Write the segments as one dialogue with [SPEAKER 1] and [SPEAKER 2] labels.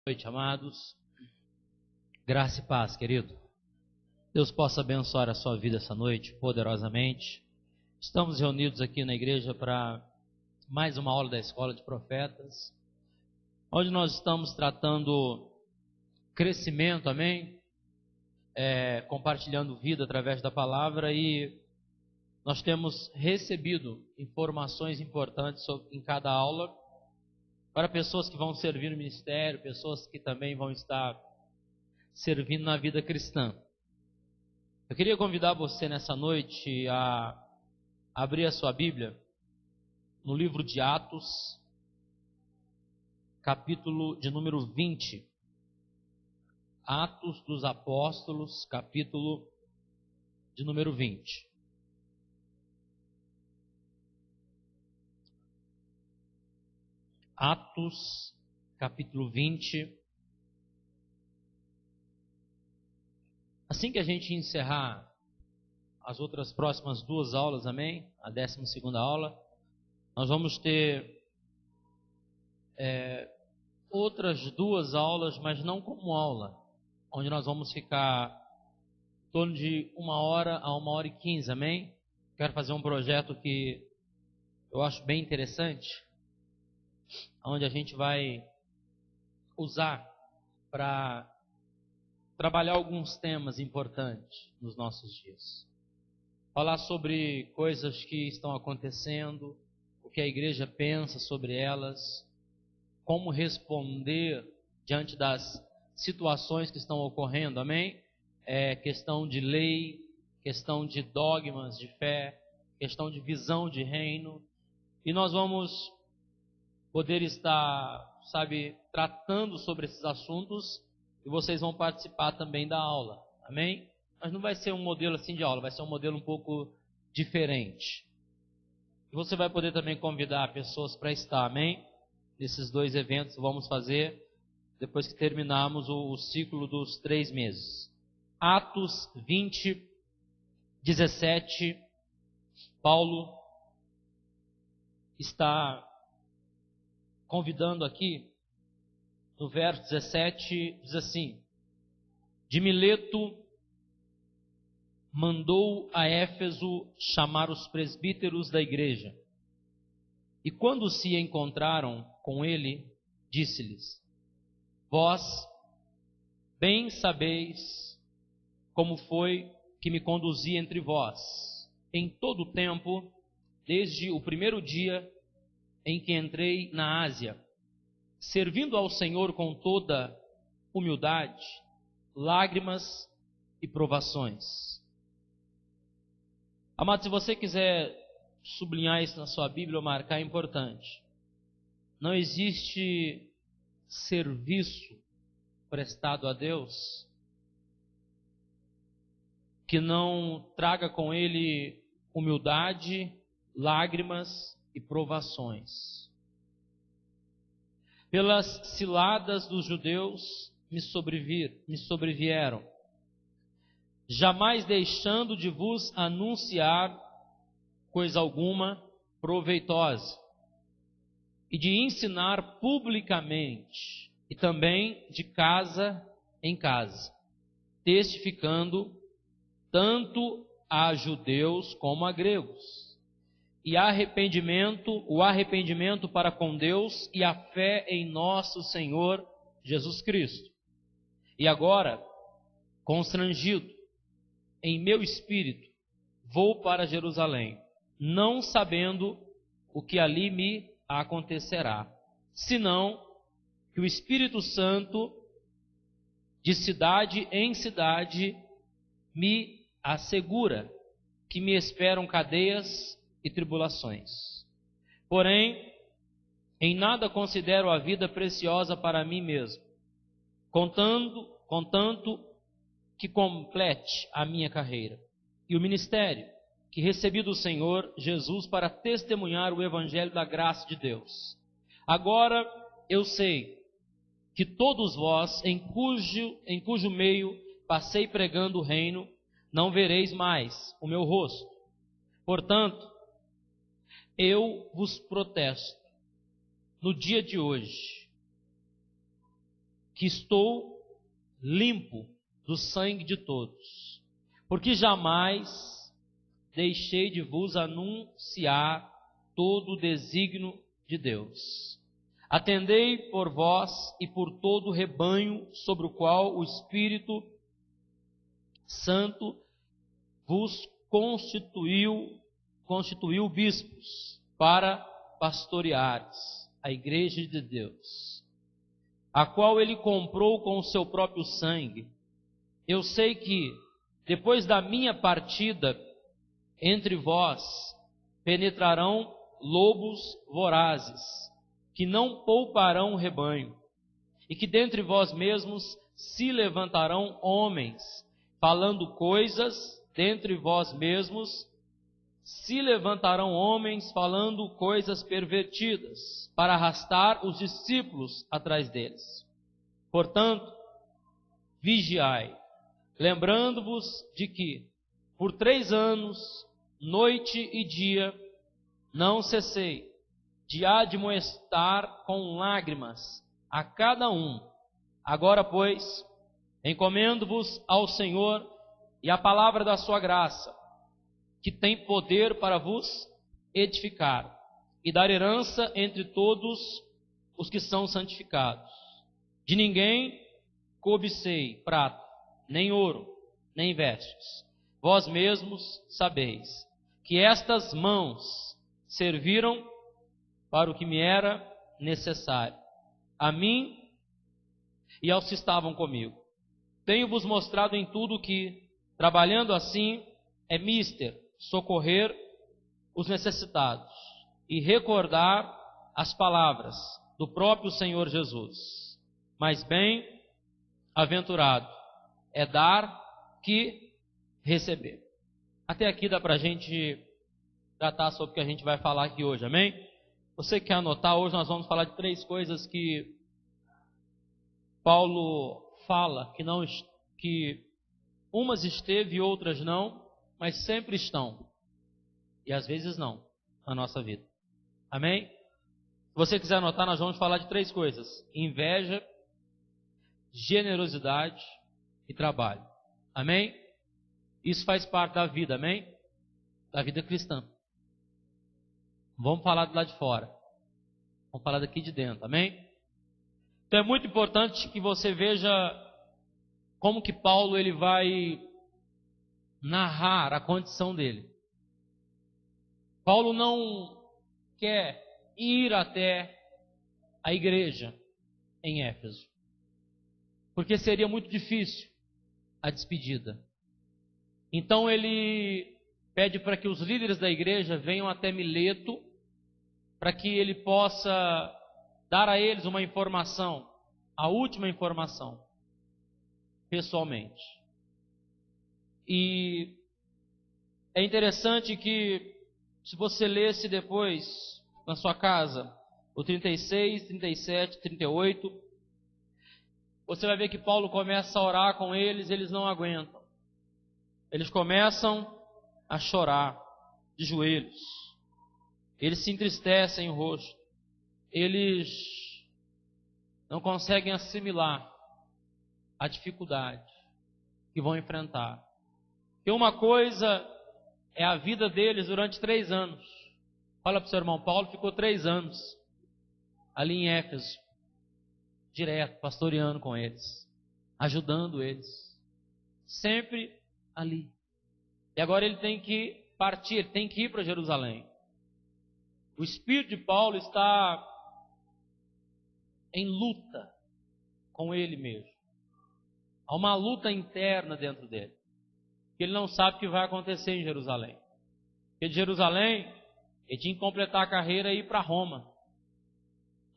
[SPEAKER 1] Noite, amados. Graça e paz, querido. Deus possa abençoar a sua vida essa noite poderosamente. Estamos reunidos aqui na igreja para mais uma aula da Escola de Profetas, onde nós estamos tratando crescimento, amém? Compartilhando vida através da palavra, e nós temos recebido informações importantes em cada aula, para pessoas que vão servir no ministério, pessoas que também vão estar servindo na vida cristã. Eu queria convidar você nessa noite a abrir a sua Bíblia no livro de Atos, capítulo de número 20. Atos dos Apóstolos, capítulo de número 20. Atos, capítulo 20. Assim que a gente encerrar as outras próximas duas aulas, amém? A 12ª aula, nós vamos ter outras duas aulas, mas não como aula, onde nós vamos ficar em torno de 1h a 1h15, amém? Quero fazer um projeto que eu acho bem interessante, onde a gente vai usar para trabalhar alguns temas importantes nos nossos dias. Falar sobre coisas que estão acontecendo, o que a igreja pensa sobre elas, como responder diante das situações que estão ocorrendo, amém? Questão de lei, questão de dogmas de fé, questão de visão de reino. E nós vamos poder estar, tratando sobre esses assuntos, e vocês vão participar também da aula, amém? Mas não vai ser um modelo assim de aula, vai ser um modelo um pouco diferente. E você vai poder também convidar pessoas para estar, amém? Nesses dois eventos que vamos fazer depois que terminarmos o ciclo dos 3 meses. Atos 20, 17, Paulo está convidando aqui, no verso 17, diz assim: de Mileto mandou a Éfeso chamar os presbíteros da igreja. E quando se encontraram com ele, disse-lhes: vós bem sabeis como foi que me conduzi entre vós, em todo o tempo, desde o primeiro dia em que entrei na Ásia, servindo ao Senhor com toda humildade, lágrimas e provações. Amado, se você quiser sublinhar isso na sua Bíblia ou marcar, é importante. Não existe serviço prestado a Deus que não traga com ele humildade, lágrimas e provações. Pelas ciladas dos judeus me sobrevieram, jamais deixando de vos anunciar coisa alguma proveitosa, e de ensinar publicamente, e também de casa em casa, testificando tanto a judeus como a gregos, e o arrependimento para com Deus e a fé em nosso Senhor Jesus Cristo. E agora, constrangido em meu espírito, vou para Jerusalém, não sabendo o que ali me acontecerá, senão que o Espírito Santo, de cidade em cidade, me assegura que me esperam cadeias e tribulações. Porém, em nada considero a vida preciosa para mim mesmo, contanto que complete a minha carreira e o ministério que recebi do Senhor Jesus para testemunhar o evangelho da graça de Deus. Agora eu sei que todos vós, em cujo meio passei pregando o reino, não vereis mais o meu rosto. Portanto, eu vos protesto no dia de hoje, que estou limpo do sangue de todos, porque jamais deixei de vos anunciar todo o desígnio de Deus. Atendei por vós e por todo o rebanho sobre o qual o Espírito Santo vos constituiu bispos para pastoreares a igreja de Deus, a qual ele comprou com o seu próprio sangue. Eu sei que, depois da minha partida, entre vós penetrarão lobos vorazes, que não pouparão o rebanho, e que dentre vós mesmos se levantarão homens, falando coisas dentre vós mesmos, se levantarão homens falando coisas pervertidas, para arrastar os discípulos atrás deles. Portanto, vigiai, lembrando-vos de que, por 3 anos, noite e dia, não cessei de admoestar com lágrimas a cada um. Agora, pois, encomendo-vos ao Senhor e à palavra da sua graça, que tem poder para vos edificar e dar herança entre todos os que são santificados. De ninguém cobicei prata, nem ouro, nem vestes. Vós mesmos sabeis que estas mãos serviram para o que me era necessário, a mim e aos que estavam comigo. Tenho-vos mostrado em tudo que, trabalhando assim, é mister socorrer os necessitados e recordar as palavras do próprio Senhor Jesus. Mas bem-aventurado é dar que receber. Até aqui dá para a gente tratar sobre o que a gente vai falar aqui hoje, amém? Você quer anotar? Hoje nós vamos falar de 3 coisas que Paulo fala que umas esteve e outras não, mas sempre estão, e às vezes não, na nossa vida. Amém? Se você quiser anotar, nós vamos falar de 3 coisas: inveja, generosidade e trabalho. Amém? Isso faz parte da vida, amém? Da vida cristã. Vamos falar do lado de fora, vamos falar daqui de dentro, amém? Então é muito importante que você veja como que Paulo ele vai narrar a condição dele. Paulo não quer ir até a igreja em Éfeso, porque seria muito difícil a despedida. Então ele pede para que os líderes da igreja venham até Mileto, para que ele possa dar a eles uma informação, a última informação, pessoalmente. E é interessante que, se você lesse depois na sua casa o 36, 37, 38, você vai ver que Paulo começa a orar com eles, eles não aguentam. Eles começam a chorar de joelhos. Eles se entristecem o rosto. Eles não conseguem assimilar a dificuldade que vão enfrentar. E uma coisa é a vida deles durante 3 anos. Fala para o seu irmão, Paulo ficou 3 anos ali em Éfeso, direto, pastoreando com eles, ajudando eles, sempre ali. E agora ele tem que partir, tem que ir para Jerusalém. O espírito de Paulo está em luta com ele mesmo. Há uma luta interna dentro dele. Ele não sabe o que vai acontecer em Jerusalém. Porque de Jerusalém, ele tinha que completar a carreira e ir para Roma.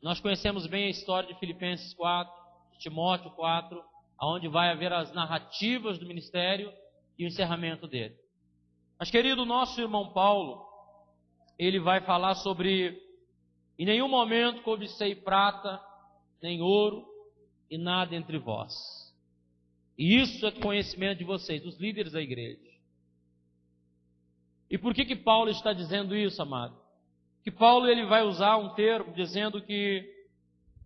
[SPEAKER 1] Nós conhecemos bem a história de Filipenses 4, de Timóteo 4, onde vai haver as narrativas do ministério e o encerramento dele. Mas, querido, nosso irmão Paulo, ele vai falar sobre: em nenhum momento cobicei prata, nem ouro, e nada entre vós. E isso é conhecimento de vocês, dos líderes da igreja. E por que Paulo está dizendo isso, amado? Que Paulo ele vai usar um termo dizendo que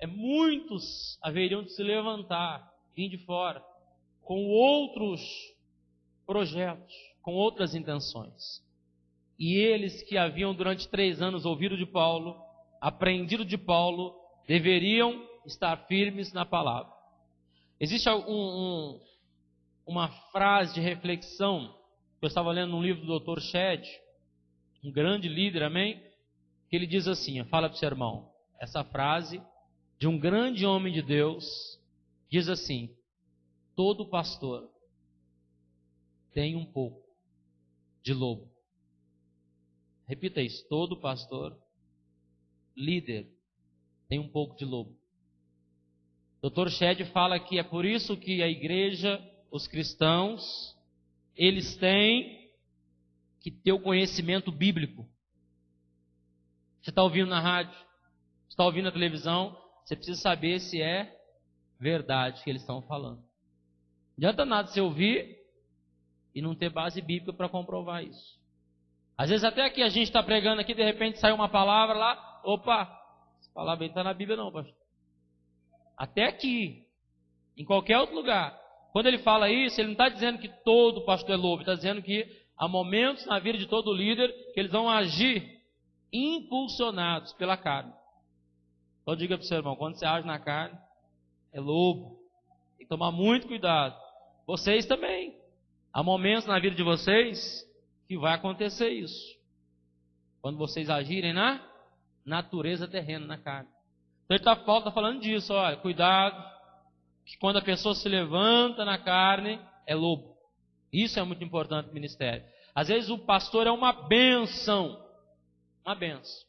[SPEAKER 1] muitos haveriam de se levantar, vir de fora, com outros projetos, com outras intenções. E eles que haviam durante 3 anos ouvido de Paulo, aprendido de Paulo, deveriam estar firmes na palavra. Existe uma frase de reflexão que eu estava lendo num livro do Dr. Shedd, um grande líder, amém? Que ele diz assim, fala para o seu irmão, essa frase de um grande homem de Deus, diz assim: todo pastor tem um pouco de lobo. Repita isso, todo pastor, líder, tem um pouco de lobo. Dr. Shedd fala que é por isso que a igreja, os cristãos, eles têm que ter o conhecimento bíblico. Você está ouvindo na rádio, está ouvindo na televisão, você precisa saber se é verdade que eles estão falando. Não adianta nada você ouvir e não ter base bíblica para comprovar isso. Às vezes até aqui a gente está pregando aqui, de repente sai uma palavra lá, opa, essa palavra não está na Bíblia não, pastor. Até aqui, em qualquer outro lugar. Quando ele fala isso, ele não está dizendo que todo pastor é lobo, ele está dizendo que há momentos na vida de todo líder que eles vão agir impulsionados pela carne. Então diga para o seu irmão, quando você age na carne, é lobo. Tem que tomar muito cuidado. Vocês também. Há momentos na vida de vocês que vai acontecer isso. Quando vocês agirem na natureza terrena, na carne. Então Paulo está falando disso, olha, cuidado, que quando a pessoa se levanta na carne, é lobo. Isso é muito importante no ministério. Às vezes o pastor é uma bênção. Uma bênção.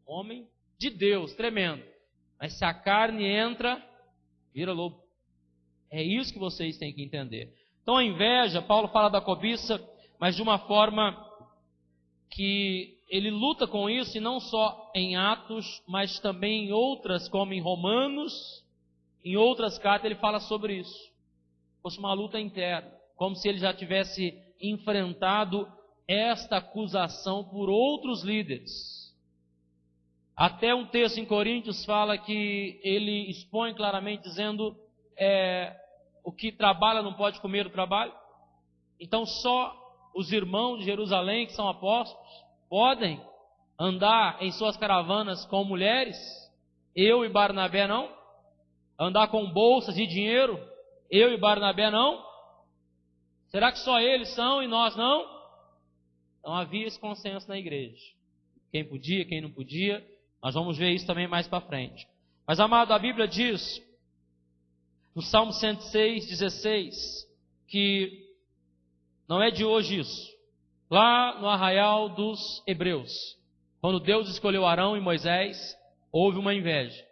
[SPEAKER 1] Homem de Deus, tremendo. Mas se a carne entra, vira lobo. É isso que vocês têm que entender. Então a inveja, Paulo fala da cobiça, mas de uma forma que ele luta com isso, e não só em Atos, mas também em outras, como em Romanos, em outras cartas ele fala sobre isso. Fosse uma luta interna, como se ele já tivesse enfrentado esta acusação por outros líderes. Até um texto em Coríntios fala que ele expõe claramente dizendo o que trabalha não pode comer do trabalho. Então só os irmãos de Jerusalém, que são apóstolos, podem andar em suas caravanas com mulheres? Eu e Barnabé não? Andar com bolsas de dinheiro? Eu e Barnabé não? Será que só eles são e nós não? Então havia esse consenso na igreja. Quem podia, quem não podia. Nós vamos ver isso também mais para frente. Mas, amado, a Bíblia diz, no Salmo 106:16, que não é de hoje isso. Lá no arraial dos Hebreus, quando Deus escolheu Arão e Moisés, houve uma inveja,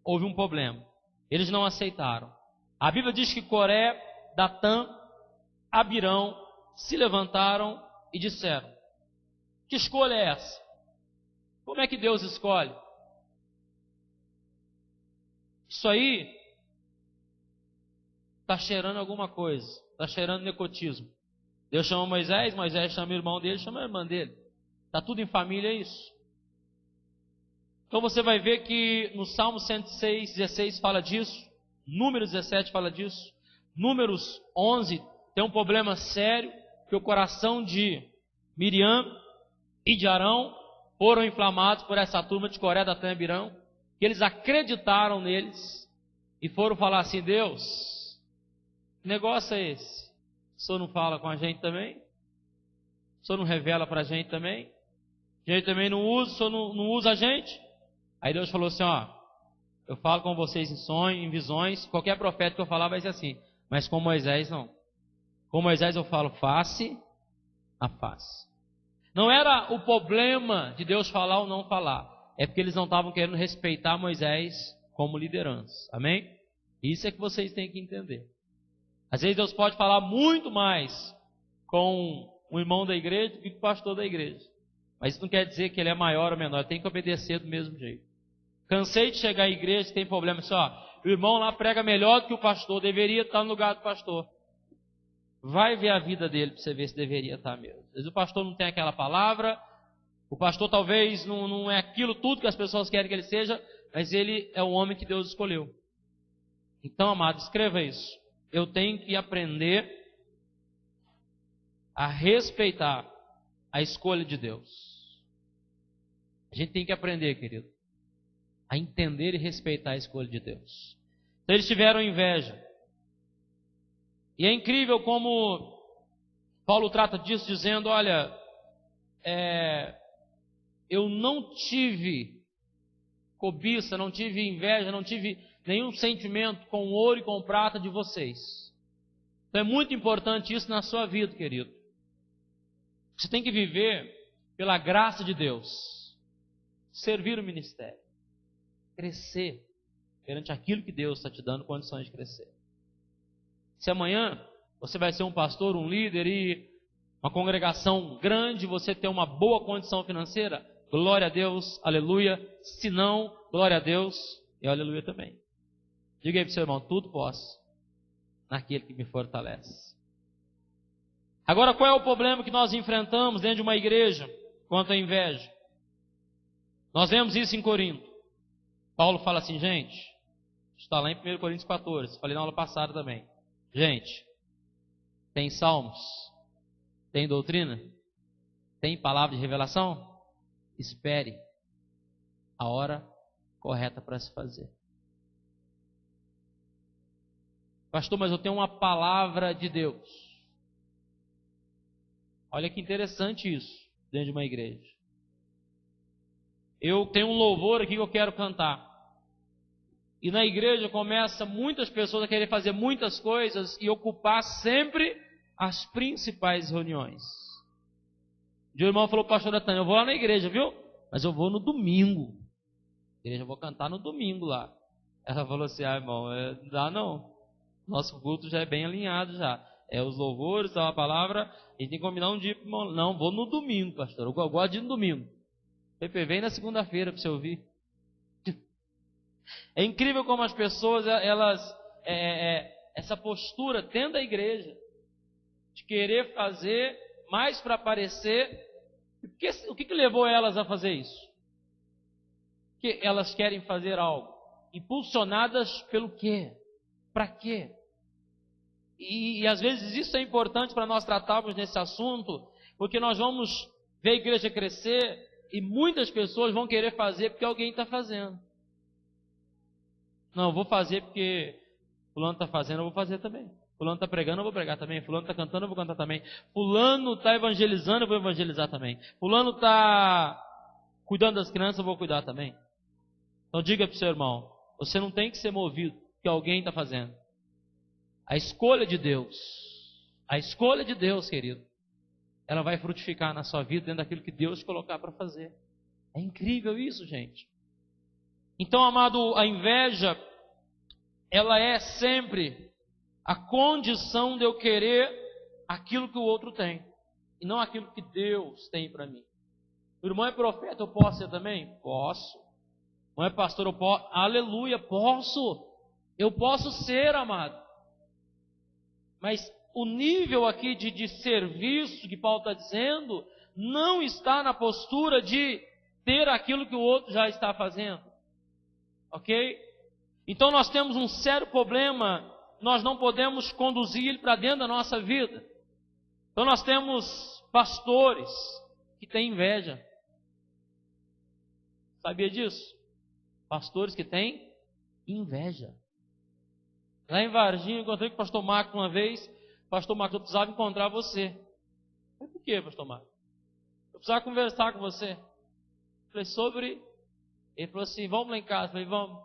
[SPEAKER 1] houve um problema. Eles não aceitaram. A Bíblia diz que Coré, Datã, Abirão se levantaram e disseram: que escolha é essa? Como é que Deus escolhe? Isso aí está cheirando alguma coisa, está cheirando nepotismo. Deus chama Moisés, Moisés chama o irmão dele, chama a irmã dele. Está tudo em família, é isso. Então você vai ver que no Salmo 106:16 fala disso, Números 17 fala disso, Números 11 tem um problema sério, que o coração de Miriam e de Arão foram inflamados por essa turma de Coré, Datã e Abirão, que eles acreditaram neles e foram falar assim: Deus, que negócio é esse? O Senhor não fala com a gente também? O Senhor não revela para a gente também? A gente também não usa, o Senhor não usa a gente? Aí Deus falou assim: ó, eu falo com vocês em sonhos, em visões, qualquer profeta que eu falar vai ser assim, mas com Moisés não. Com Moisés eu falo face a face. Não era o problema de Deus falar ou não falar, é porque eles não estavam querendo respeitar Moisés como liderança. Amém? Isso é que vocês têm que entender. Às vezes Deus pode falar muito mais com o irmão da igreja do que com o pastor da igreja. Mas isso não quer dizer que ele é maior ou menor, tem que obedecer do mesmo jeito. Cansei de chegar à igreja e tem problema assim, ó, o irmão lá prega melhor do que o pastor, deveria estar no lugar do pastor. Vai ver a vida dele para você ver se deveria estar mesmo. Às vezes o pastor não tem aquela palavra, o pastor talvez não é aquilo tudo que as pessoas querem que ele seja, mas ele é o homem que Deus escolheu. Então, amado, escreva isso. Eu tenho que aprender a respeitar a escolha de Deus. A gente tem que aprender, querido, a entender e respeitar a escolha de Deus. Então, eles tiveram inveja. E é incrível como Paulo trata disso, dizendo, olha, eu não tive cobiça, não tive inveja, não tive nenhum sentimento com ouro e com prata de vocês. Então é muito importante isso na sua vida, querido. Você tem que viver pela graça de Deus, servir o ministério, crescer perante aquilo que Deus está te dando condições de crescer. Se amanhã você vai ser um pastor, um líder e uma congregação grande, você ter uma boa condição financeira, glória a Deus, aleluia. Se não, glória a Deus e aleluia também. Diga aí para o seu irmão, tudo posso naquele que me fortalece. Agora, qual é o problema que nós enfrentamos dentro de uma igreja quanto à inveja? Nós vemos isso em Corinto. Paulo fala assim, gente, está lá em 1 Coríntios 14, falei na aula passada também. Gente, tem salmos, tem doutrina, tem palavra de revelação? Espere a hora correta para se fazer. Pastor, mas eu tenho uma palavra de Deus. Olha que interessante isso dentro de uma igreja. Eu tenho um louvor aqui que eu quero cantar. E na igreja começa muitas pessoas a querer fazer muitas coisas e ocupar sempre as principais reuniões. O irmão falou, pastor Natan, eu vou lá na igreja, viu? Mas eu vou no domingo. A igreja eu vou cantar no domingo lá. Ela falou assim, irmão, não dá não. Nosso culto já é bem alinhado já. Os louvores, a palavra, a gente tem que combinar um dia. Não, vou no domingo, pastor. Eu gosto de ir no domingo. Pepe, vem na segunda-feira para você ouvir. É incrível como as pessoas, essa postura dentro da igreja, de querer fazer mais para aparecer. O que levou elas a fazer isso? Que elas querem fazer algo. Impulsionadas pelo quê? Para quê? E às vezes isso é importante para nós tratarmos nesse assunto, porque nós vamos ver a igreja crescer e muitas pessoas vão querer fazer porque alguém está fazendo. Não, eu vou fazer porque fulano está fazendo, eu vou fazer também. Fulano está pregando, eu vou pregar também. Fulano está cantando, eu vou cantar também. Fulano está evangelizando, eu vou evangelizar também. Fulano está cuidando das crianças, eu vou cuidar também. Então diga para o seu irmão, você não tem que ser movido porque alguém está fazendo. A escolha de Deus, querido, ela vai frutificar na sua vida dentro daquilo que Deus te colocar para fazer. É incrível isso, gente. Então, amado, a inveja, ela é sempre a condição de eu querer aquilo que o outro tem, e não aquilo que Deus tem para mim. O irmão é profeta, eu posso ser também? Posso. O irmão é pastor, eu posso? Aleluia, posso. Eu posso ser, amado. Mas o nível aqui de serviço que Paulo está dizendo, não está na postura de ter aquilo que o outro já está fazendo. Ok? Então nós temos um sério problema, nós não podemos conduzir ele para dentro da nossa vida. Então nós temos pastores que têm inveja. Sabia disso? Pastores que têm inveja. Lá em Varginha, eu encontrei com o pastor Marcos uma vez. Pastor Marcos, eu precisava encontrar você. Falei, por quê, pastor Marcos? Eu precisava conversar com você. Falei, sobre... Ele falou assim, vamos lá em casa. Falei, vamos.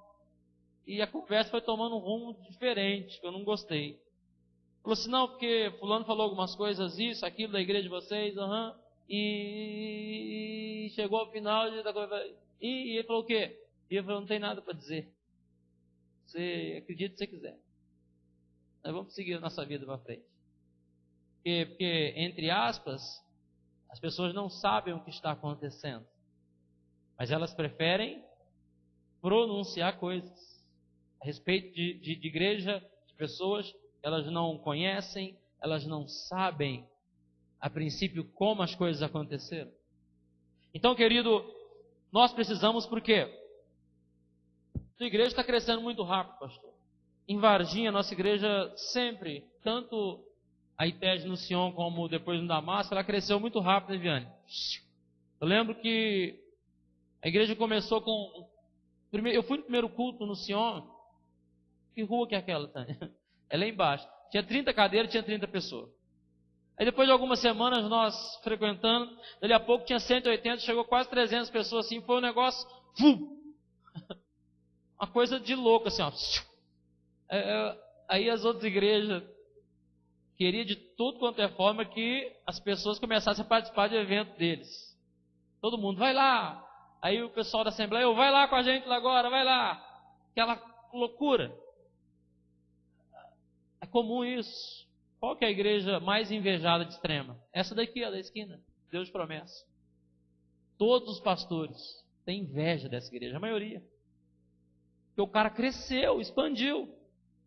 [SPEAKER 1] E a conversa foi tomando um rumo diferente, que eu não gostei. Ele falou assim, não, porque fulano falou algumas coisas, isso, aquilo, da igreja de vocês, e chegou ao final da coisa. E ele falou o quê? E eu falei, não tem nada para dizer. Você acredita se você quiser. Nós vamos seguir a nossa vida para frente. Porque, entre aspas, as pessoas não sabem o que está acontecendo. Mas elas preferem pronunciar coisas a respeito de igreja, de pessoas. Elas não conhecem, elas não sabem, a princípio, como as coisas aconteceram. Então, querido, nós precisamos por quê? Sua igreja está crescendo muito rápido, pastor. Em Varginha, nossa igreja sempre, tanto a ITED no Sion como depois no Damasco, ela cresceu muito rápido, né, Viane? Eu lembro que a igreja começou com... Eu fui no primeiro culto no Sion. Que rua que é aquela, Tânia? É lá embaixo. Tinha 30 cadeiras, tinha 30 pessoas. Aí depois de algumas semanas nós frequentando, dali a pouco tinha 180, chegou quase 300 pessoas assim, foi um negócio... Uma coisa de louco assim, ó. Aí as outras igrejas queriam de tudo quanto é forma que as pessoas começassem a participar de evento deles. Todo mundo, vai lá. Aí o pessoal da Assembleia, vai lá com a gente lá agora, vai lá. Aquela loucura. É comum isso. Qual que é a igreja mais invejada de Extrema? Essa daqui, ó, da esquina. Deus de promessa. Todos os pastores têm inveja dessa igreja, a maioria. Porque o cara cresceu, expandiu.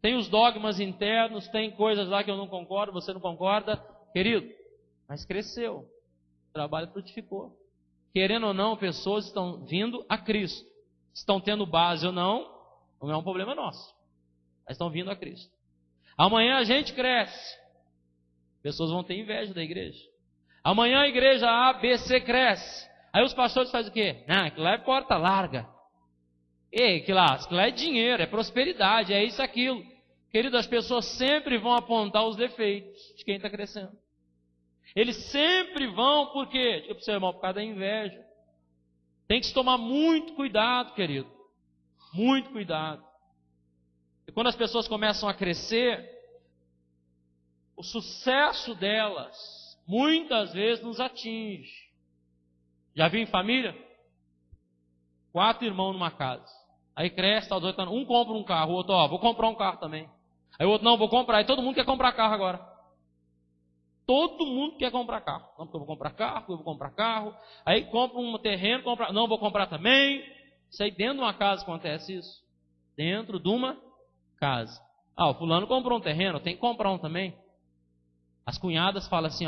[SPEAKER 1] Tem os dogmas internos, tem coisas lá que eu não concordo, você não concorda. Querido, mas cresceu. O trabalho frutificou. Querendo ou não, pessoas estão vindo a Cristo. Estão tendo base ou não é um problema nosso. Mas estão vindo a Cristo. Amanhã a gente cresce. Pessoas vão ter inveja da igreja. Amanhã a igreja A, B, C cresce. Aí os pastores fazem o quê? Aquilo lá é porta larga. Aquilo lá é dinheiro, é prosperidade, é isso, aquilo. Querido, as pessoas sempre vão apontar os defeitos de quem está crescendo. Eles sempre vão, por quê? Diga para o seu irmão, por causa da inveja. Tem que se tomar muito cuidado, querido. Muito cuidado. E quando as pessoas começam a crescer, o sucesso delas, muitas vezes, nos atinge. Já viu em família? 4 irmãos numa casa. Aí cresce, tá, um compra um carro, o outro, vou comprar um carro também. Aí o outro, não, vou comprar. Aí todo mundo quer comprar carro agora. Todo mundo quer comprar carro. Não, porque eu vou comprar carro, eu vou comprar carro. Aí compra um terreno, não, vou comprar também. Isso aí dentro de uma casa acontece isso. Dentro de uma casa. O fulano comprou um terreno, tem que comprar um também. As cunhadas falam assim,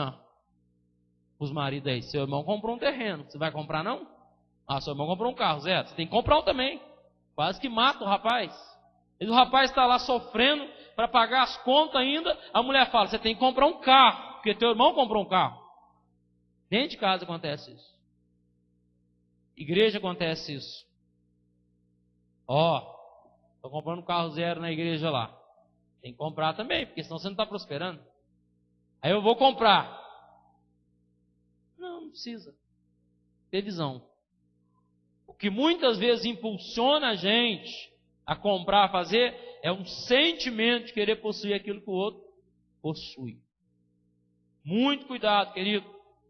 [SPEAKER 1] os maridos aí, seu irmão comprou um terreno, você vai comprar não? Seu irmão comprou um carro, Zé, você tem que comprar um também. Quase que mata o rapaz. E o rapaz está lá sofrendo para pagar as contas ainda. A mulher fala, você tem que comprar um carro, porque teu irmão comprou um carro. Dentro de casa acontece isso. Igreja acontece isso. Estou comprando um carro zero na igreja lá. Tem que comprar também, porque senão você não está prosperando. Aí eu vou comprar. Não precisa. Ter visão. O que muitas vezes impulsiona a gente a comprar, a fazer, é um sentimento de querer possuir aquilo que o outro possui. Muito cuidado, querido,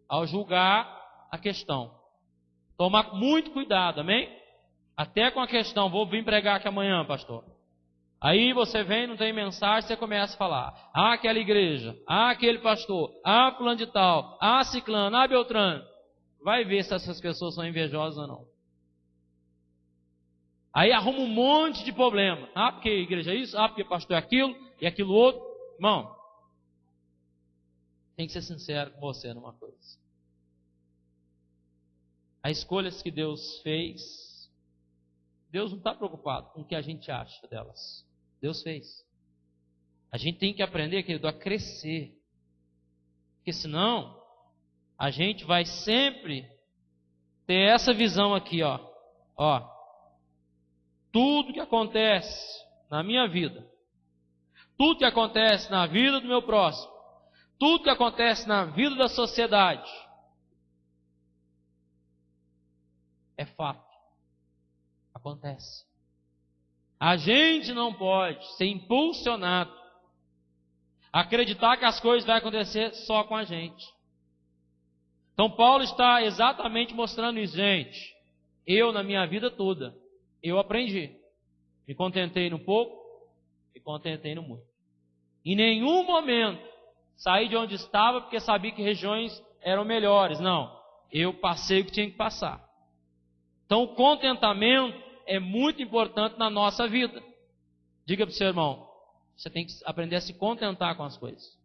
[SPEAKER 1] ao julgar a questão. Tomar muito cuidado, amém? Até com a questão, vou vir pregar aqui amanhã, pastor. Aí você vem, não tem mensagem, você começa a falar. Aquela igreja, aquele pastor, fulano de tal, ciclano, beltrano. Vai ver se essas pessoas são invejosas ou não. Aí arruma um monte de problema. Porque a igreja é isso, porque pastor é aquilo, e aquilo outro. Irmão, tem que ser sincero com você numa coisa. As escolhas que Deus fez, Deus não está preocupado com o que a gente acha delas. Deus fez. A gente tem que aprender, querido, a crescer. Porque senão, a gente vai sempre ter essa visão aqui, tudo que acontece na minha vida, tudo que acontece na vida do meu próximo, tudo que acontece na vida da sociedade, é fato. Acontece. A gente não pode ser impulsionado a acreditar que as coisas vão acontecer só com a gente. Então Paulo está exatamente mostrando isso, gente. Eu, na minha vida toda, eu aprendi. Me contentei no pouco, me contentei no muito. Em nenhum momento saí de onde estava porque sabia que regiões eram melhores. Não, eu passei o que tinha que passar. Então o contentamento é muito importante na nossa vida. Diga para o seu irmão, você tem que aprender a se contentar com as coisas.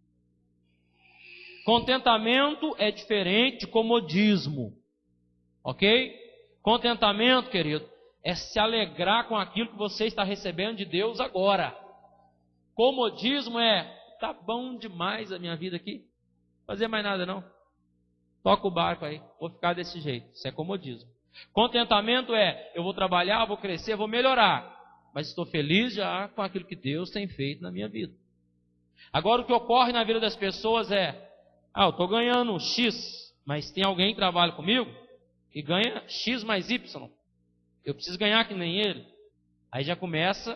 [SPEAKER 1] Contentamento é diferente de comodismo. Ok? Contentamento, querido, é se alegrar com aquilo que você está recebendo de Deus agora. Comodismo é, tá bom demais a minha vida aqui, fazer mais nada não. Toca o barco aí, vou ficar desse jeito. Isso é comodismo. Contentamento é, eu vou trabalhar, vou crescer, vou melhorar, mas estou feliz já com aquilo que Deus tem feito na minha vida. Agora o que ocorre na vida das pessoas é, eu estou ganhando X, mas tem alguém que trabalha comigo que ganha X mais Y. Eu preciso ganhar que nem ele. Aí já começa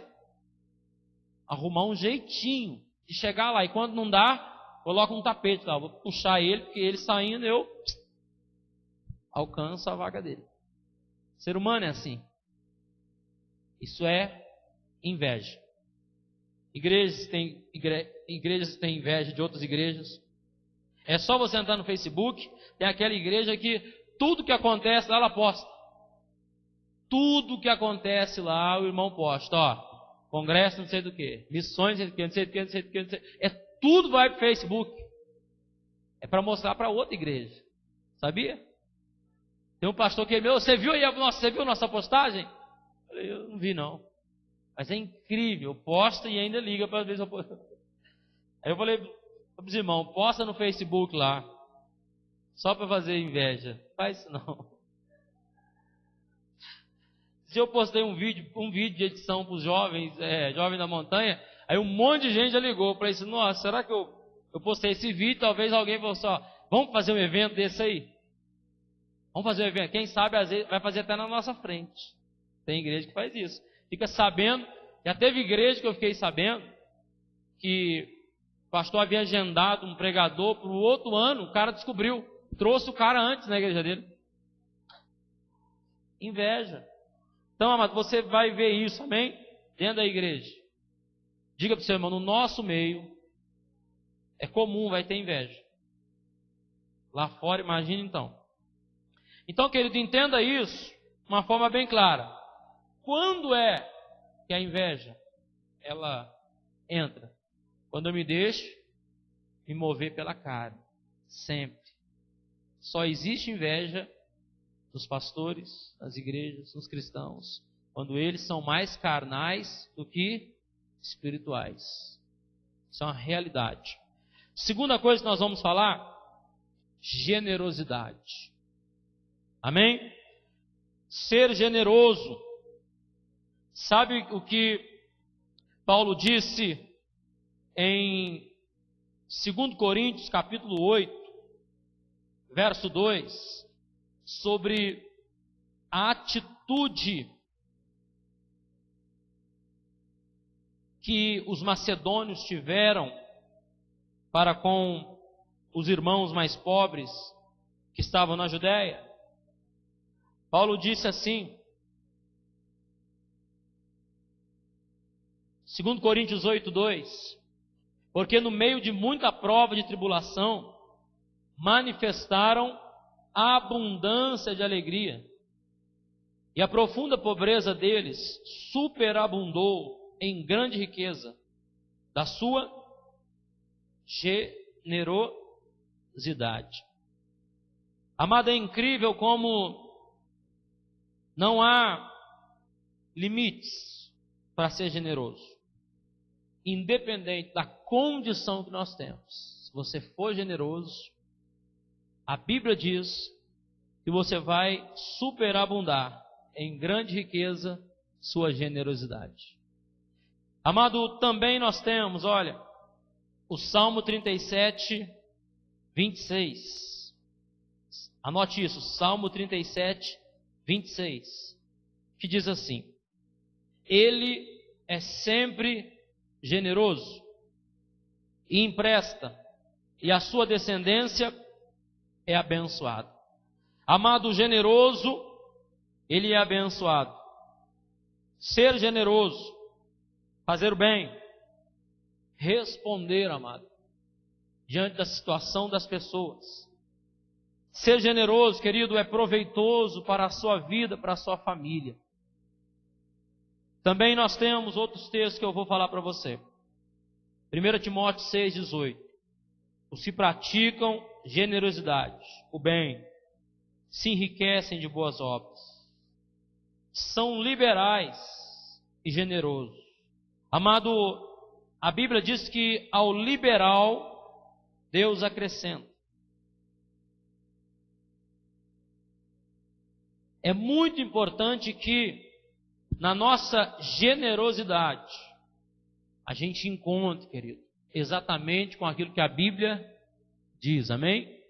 [SPEAKER 1] a arrumar um jeitinho de chegar lá. E quando não dá, coloca um tapete lá. Vou puxar ele, porque ele saindo, eu alcanço a vaga dele. O ser humano é assim. Isso é inveja. Igrejas têm inveja de outras igrejas. É só você entrar no Facebook, tem aquela igreja que tudo que acontece lá, ela posta. Tudo que acontece lá, o irmão posta. Congresso não sei do que, missões não sei do que, não sei do que, não sei. Tudo vai para o Facebook. É para mostrar para outra igreja. Sabia? Tem um pastor que você viu aí você viu a nossa postagem? Eu falei, eu não vi não. Mas é incrível, posta e ainda liga para ver se eu posto. Aí eu falei para os irmãos, posta no Facebook lá, só para fazer inveja. Faz isso não. Se eu postei um vídeo de edição para os jovens, jovens da montanha, aí um monte de gente já ligou para isso. Nossa, será que eu postei esse vídeo? Talvez alguém falou assim, vamos fazer um evento desse aí? Vamos fazer um evento. Quem sabe às vezes vai fazer até na nossa frente. Tem igreja que faz isso. Fica sabendo, já teve igreja que eu fiquei sabendo, que o pastor havia agendado um pregador para o outro ano, o cara descobriu, trouxe o cara antes na igreja dele. Inveja. Então, amado, você vai ver isso, amém? Dentro da igreja. Diga para o seu irmão, no nosso meio, é comum, vai ter inveja. Lá fora, imagina então. Então, querido, entenda isso de uma forma bem clara. Quando é que a inveja, ela entra? Quando eu me deixo me mover pela carne. Sempre. Só existe inveja nos pastores, nas igrejas, nos cristãos, quando eles são mais carnais do que espirituais. Isso é uma realidade. Segunda coisa que nós vamos falar, generosidade. Amém? Ser generoso. Sabe o que Paulo disse em 2 Coríntios capítulo 8, verso 2, sobre a atitude que os macedônios tiveram para com os irmãos mais pobres que estavam na Judéia? Paulo disse assim, 2 Coríntios 8, 2, porque no meio de muita prova de tribulação, manifestaram a abundância de alegria, e a profunda pobreza deles superabundou em grande riqueza da sua generosidade. Amado, é incrível como não há limites para ser generoso. Independente da condição que nós temos, se você for generoso, a Bíblia diz que você vai superabundar em grande riqueza sua generosidade. Amado, também nós temos, olha, o Salmo 37, 26. Anote isso, Salmo 37, 26, que diz assim: Ele é sempre generoso e empresta, e a sua descendência é abençoada. Amado, generoso, ele é abençoado. Ser generoso, fazer o bem, responder, amado, diante da situação das pessoas. Ser generoso, querido, é proveitoso para a sua vida, para a sua família. Também nós temos outros textos que eu vou falar para você. 1 Timóteo 6,18. Os que praticam generosidade, o bem, se enriquecem de boas obras. são liberais e generosos. Amado, a Bíblia diz que ao liberal Deus acrescenta. É muito importante que na nossa generosidade a gente encontre, querido, exatamente com aquilo que a Bíblia diz, amém?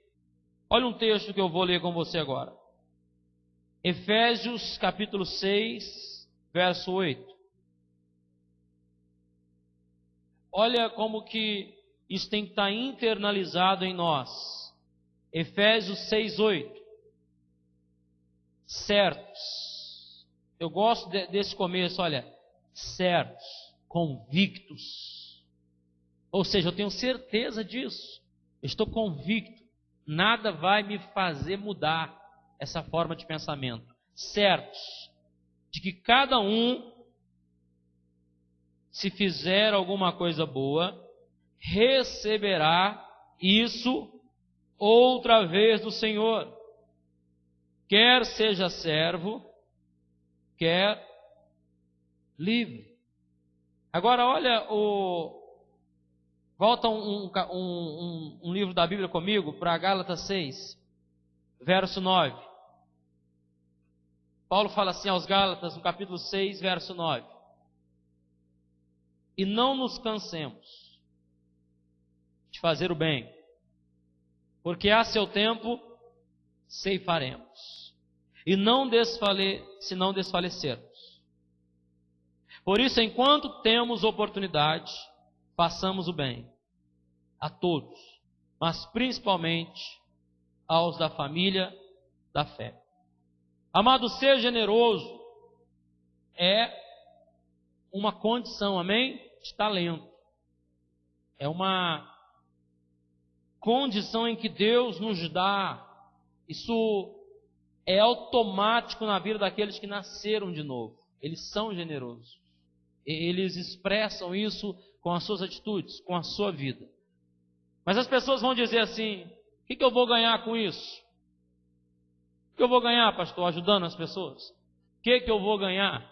[SPEAKER 1] Olha um texto que eu vou ler com você agora. Efésios capítulo 6, verso 8. Olha como que isso tem que estar internalizado em nós. Efésios 6, 8. Certos. Eu gosto desse começo, olha. Certos, convictos. Ou seja, eu tenho certeza disso. Eu estou convicto. Nada vai me fazer mudar essa forma de pensamento. Certos de que cada um, se fizer alguma coisa boa, receberá isso outra vez do Senhor. Quer seja servo, quer livre. Agora olha volta um livro da Bíblia comigo para Gálatas 6, verso 9. Paulo fala assim aos Gálatas, no capítulo 6, verso 9. E não nos cansemos de fazer o bem, porque a seu tempo ceifaremos, e se não desfalecermos. Por isso, enquanto temos oportunidade, façamos o bem a todos, mas principalmente aos da família da fé. Amado, ser generoso é uma condição, amém? De talento. É uma condição em que Deus nos dá. Isso é automático na vida daqueles que nasceram de novo. Eles são generosos. Eles expressam isso com as suas atitudes, com a sua vida. Mas as pessoas vão dizer assim: o que eu vou ganhar com isso? O que eu vou ganhar, pastor, ajudando as pessoas? O que eu vou ganhar?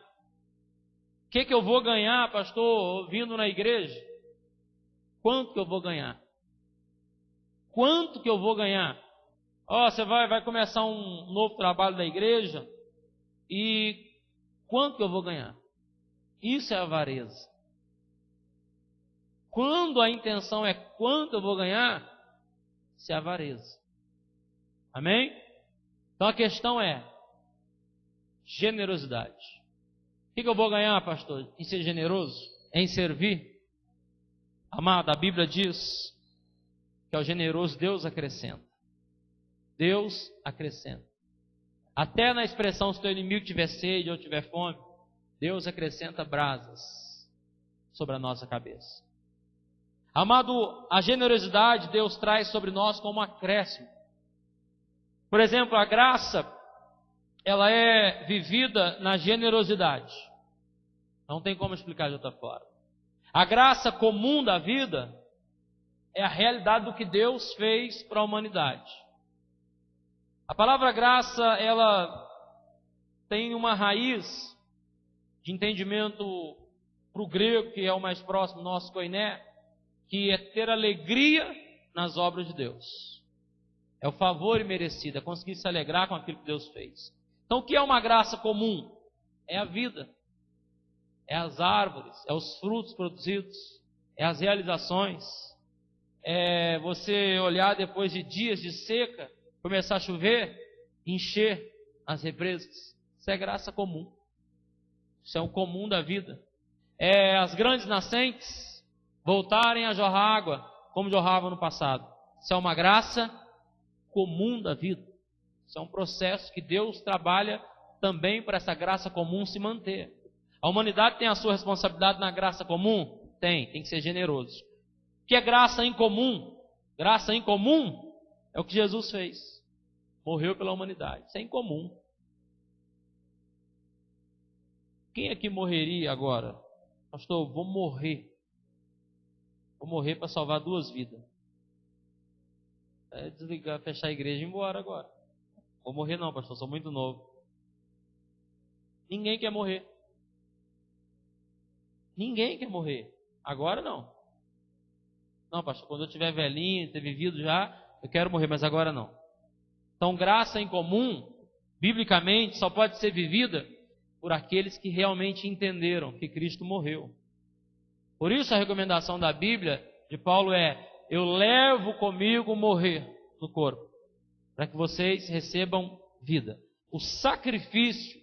[SPEAKER 1] O que eu vou ganhar, pastor, vindo na igreja? Quanto que eu vou ganhar? Quanto que eu vou ganhar? Você vai começar um novo trabalho da igreja e quanto que eu vou ganhar? Isso é avareza. Quando a intenção é quanto eu vou ganhar, isso é avareza. Amém? Então a questão é generosidade. O que eu vou ganhar, pastor? Em ser generoso? Em servir? Amado, a Bíblia diz que ao generoso Deus acrescenta. Deus acrescenta. Até na expressão, se teu inimigo tiver sede ou tiver fome, Deus acrescenta brasas sobre a nossa cabeça. Amado, a generosidade Deus traz sobre nós como um acréscimo. Por exemplo, a graça, ela é vivida na generosidade. Não tem como explicar de outra forma. A graça comum da vida é a realidade do que Deus fez para a humanidade. A palavra graça, ela tem uma raiz de entendimento para o grego, que é o mais próximo nosso, koiné, que é ter alegria nas obras de Deus. É o favor imerecido, é conseguir se alegrar com aquilo que Deus fez. Então o que é uma graça comum? É a vida, é as árvores, é os frutos produzidos, é as realizações, é você olhar depois de dias de seca, começar a chover, encher as represas. Isso é graça comum. Isso é o comum da vida. É as grandes nascentes voltarem a jorrar água como jorravam no passado. Isso é uma graça comum da vida. Isso é um processo que Deus trabalha também para essa graça comum se manter. A humanidade tem a sua responsabilidade na graça comum? Tem que ser generoso. O que é graça incomum? Graça incomum é o que Jesus fez. Morreu pela humanidade. Isso é incomum. Quem aqui morreria agora? Pastor, vou morrer. Vou morrer para salvar 2 vidas. Desligar, fechar a igreja e ir embora agora. Vou morrer não, pastor, sou muito novo. Ninguém quer morrer. Ninguém quer morrer. Agora não. Não, pastor, quando eu estiver velhinho, ter vivido já, eu quero morrer, mas agora não. Então, graça em comum, biblicamente, só pode ser vivida por aqueles que realmente entenderam que Cristo morreu. Por isso a recomendação da Bíblia de Paulo é: eu levo comigo morrer no corpo, para que vocês recebam vida. O sacrifício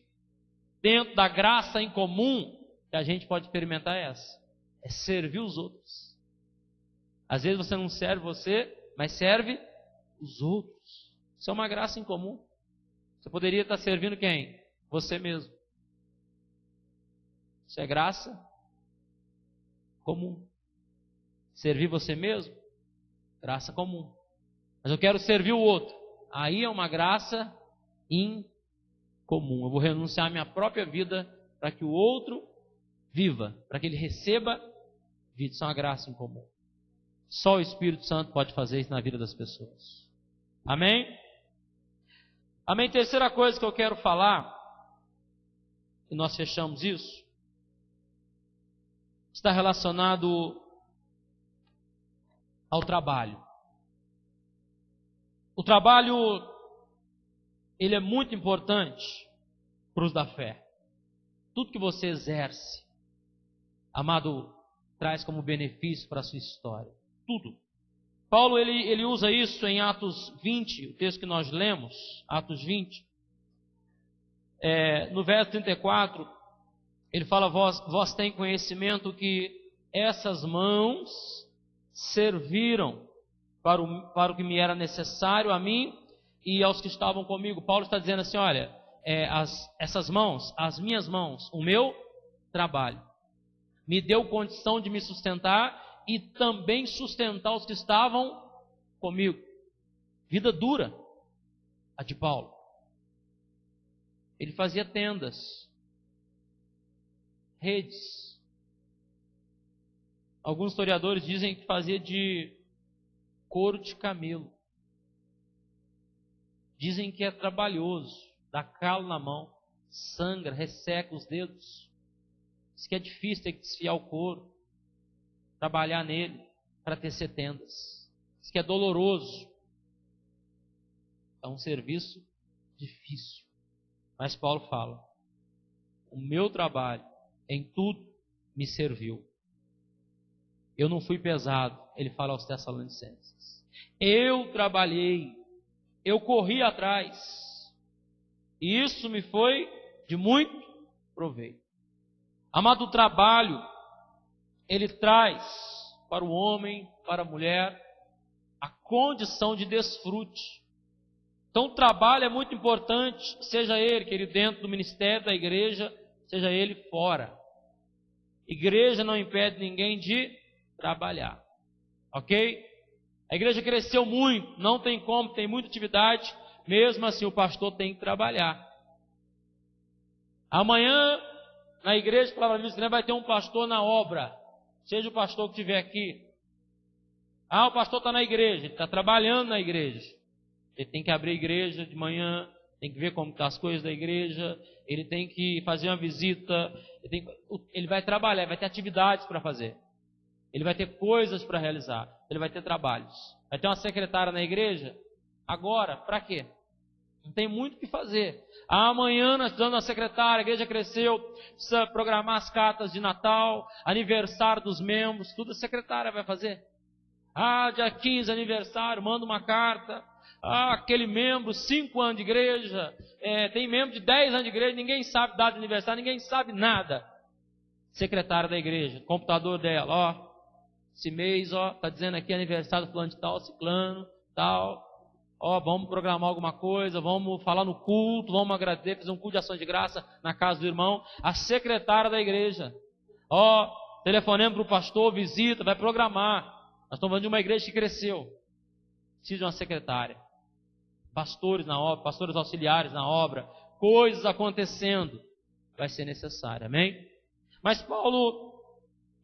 [SPEAKER 1] dentro da graça em comum que a gente pode experimentar é essa: é servir os outros. Às vezes você não serve você, mas serve os outros. Isso é uma graça em comum. Você poderia estar servindo quem? Você mesmo. Isso é graça comum. Servir você mesmo? Graça comum. Mas eu quero servir o outro. Aí é uma graça incomum. Eu vou renunciar à minha própria vida para que o outro viva, para que ele receba vida. Isso é uma graça incomum. Só o Espírito Santo pode fazer isso na vida das pessoas. Amém? Amém? Terceira coisa que eu quero falar, e nós fechamos isso, está relacionado ao trabalho. O trabalho, ele é muito importante para os da fé. Tudo que você exerce, amado, traz como benefício para a sua história. Tudo. Paulo, ele usa isso em Atos 20, o texto que nós lemos, Atos 20. No verso 34, ele fala: vós tem conhecimento que essas mãos serviram para o que me era necessário a mim e aos que estavam comigo. Paulo está dizendo assim: olha, essas mãos, as minhas mãos, o meu trabalho, me deu condição de me sustentar e também sustentar os que estavam comigo. Vida dura, a de Paulo. Ele fazia tendas, redes. Alguns historiadores dizem que fazia de couro de camelo. Dizem que é trabalhoso, dá calo na mão, sangra, resseca os dedos. Diz que é difícil ter que desfiar o couro, trabalhar nele para tecer tendas. Diz que é doloroso. É um serviço difícil. Mas Paulo fala: o meu trabalho em tudo me serviu. Eu não fui pesado. Ele fala aos Tessalonicenses: eu trabalhei, eu corri atrás, e isso me foi de muito proveito. Amado, o trabalho, ele traz para o homem, para a mulher, a condição de desfrute. Então o trabalho é muito importante, seja ele, querido, dentro do ministério da igreja, seja ele fora. Igreja não impede ninguém de trabalhar, ok? A igreja cresceu muito, não tem como, tem muita atividade, mesmo assim o pastor tem que trabalhar. Amanhã, na igreja, vai ter um pastor na obra, seja o pastor que estiver aqui. O pastor está na igreja, ele está trabalhando na igreja. Ele tem que abrir a igreja de manhã, tem que ver como estão as coisas da igreja, ele tem que fazer uma visita, ele vai trabalhar, vai ter atividades para fazer. Ele vai ter coisas para realizar, ele vai ter trabalhos. Vai ter uma secretária na igreja? Agora, para quê? Não tem muito o que fazer. Amanhã nós precisamos da secretária, a igreja cresceu, precisa programar as cartas de Natal, aniversário dos membros, tudo a secretária vai fazer. Dia 15 aniversário, manda uma carta. Aquele membro, 5 anos de igreja, tem membro de 10 anos de igreja, ninguém sabe data de aniversário, ninguém sabe nada. Secretária da igreja, computador dela, esse mês, está dizendo aqui aniversário do fulano de tal, ciclano, tal. Vamos programar alguma coisa, vamos falar no culto, vamos agradecer, fazer um culto de ações de graça na casa do irmão. A secretária da igreja, telefonemos para o pastor, visita, vai programar. Nós estamos falando de uma igreja que cresceu. Precisa de uma secretária. Pastores na obra, pastores auxiliares na obra, coisas acontecendo. Vai ser necessário, amém? Mas Paulo,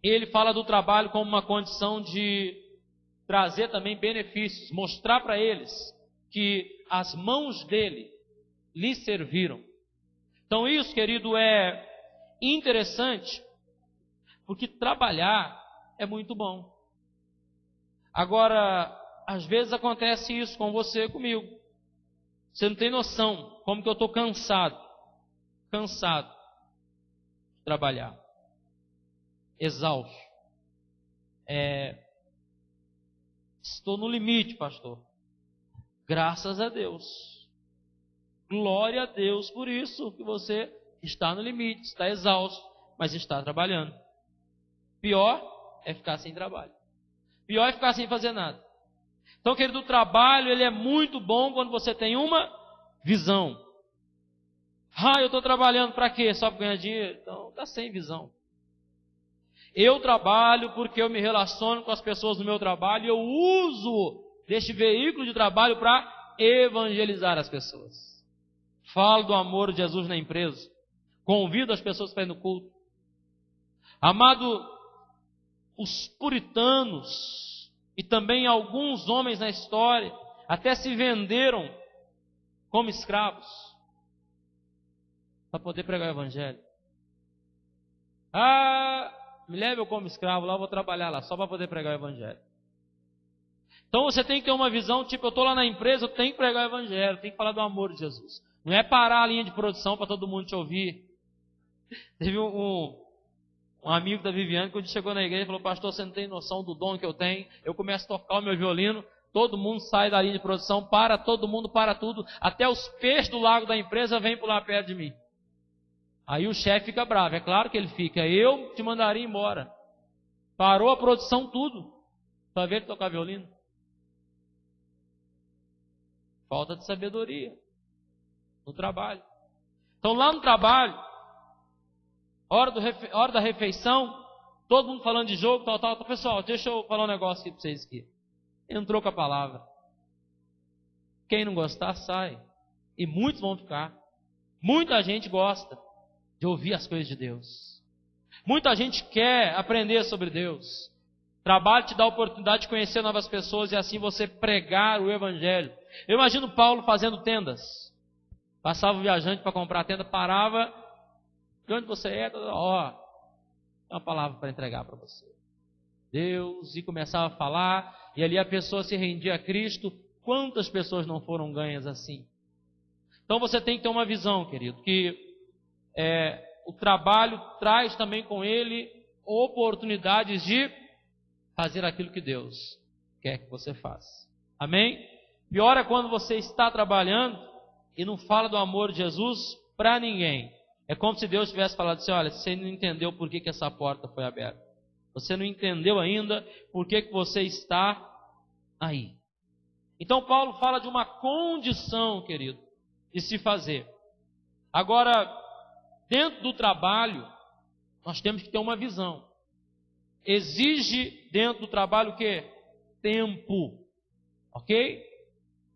[SPEAKER 1] ele fala do trabalho como uma condição de trazer também benefícios, mostrar para eles que as mãos dele lhe serviram. Então isso, querido, é interessante, porque trabalhar é muito bom. Agora, às vezes acontece isso com você e comigo. Você não tem noção como que eu estou cansado de trabalhar, exausto. Estou no limite, pastor. Graças a Deus. Glória a Deus por isso, que você está no limite, está exausto, mas está trabalhando. Pior é ficar sem trabalho. Pior é ficar sem fazer nada. Então, querido, o trabalho ele é muito bom quando você tem uma visão. Eu estou trabalhando para quê? Só para ganhar dinheiro? Então, está sem visão. Eu trabalho porque eu me relaciono com as pessoas no meu trabalho e eu uso deste veículo de trabalho para evangelizar as pessoas. Falo do amor de Jesus na empresa. Convido as pessoas para ir no culto. Amado, os puritanos e também alguns homens na história até se venderam como escravos para poder pregar o evangelho. Me leve eu como escravo lá, eu vou trabalhar lá só para poder pregar o evangelho. Então você tem que ter uma visão, tipo, eu estou lá na empresa, eu tenho que pregar o evangelho, tenho que falar do amor de Jesus. Não é parar a linha de produção para todo mundo te ouvir. Teve um amigo da Viviane, quando chegou na igreja, falou: pastor, você não tem noção do dom que eu tenho. Eu começo a tocar o meu violino, todo mundo sai da linha de produção, todo mundo para tudo, até os peixes do lago da empresa vêm pular perto de mim. Aí o chefe fica bravo, é claro que ele fica, eu te mandaria embora. Parou a produção tudo, para ver ele tocar violino. Falta de sabedoria no trabalho. Então lá no trabalho, hora da refeição, todo mundo falando de jogo, tal. Pessoal, deixa eu falar um negócio aqui para vocês aqui. Entrou com a palavra. Quem não gostar, sai. E muitos vão ficar. Muita gente gosta de ouvir as coisas de Deus. Muita gente quer aprender sobre Deus. Trabalho te dá a oportunidade de conhecer novas pessoas e assim você pregar o evangelho. Eu imagino Paulo fazendo tendas. Passava o viajante para comprar a tenda, parava. De onde você é? Tem uma palavra para entregar para você. Deus, e começava a falar, e ali a pessoa se rendia a Cristo. Quantas pessoas não foram ganhas assim? Então você tem que ter uma visão, querido, que o trabalho traz também com ele oportunidades de fazer aquilo que Deus quer que você faça. Amém? Pior é quando você está trabalhando e não fala do amor de Jesus para ninguém. É como se Deus tivesse falado assim: olha, você não entendeu por que essa porta foi aberta. Você não entendeu ainda por que você está aí. Então Paulo fala de uma condição, querido, de se fazer. Agora, dentro do trabalho, nós temos que ter uma visão. Exige dentro do trabalho o quê? Tempo. Ok?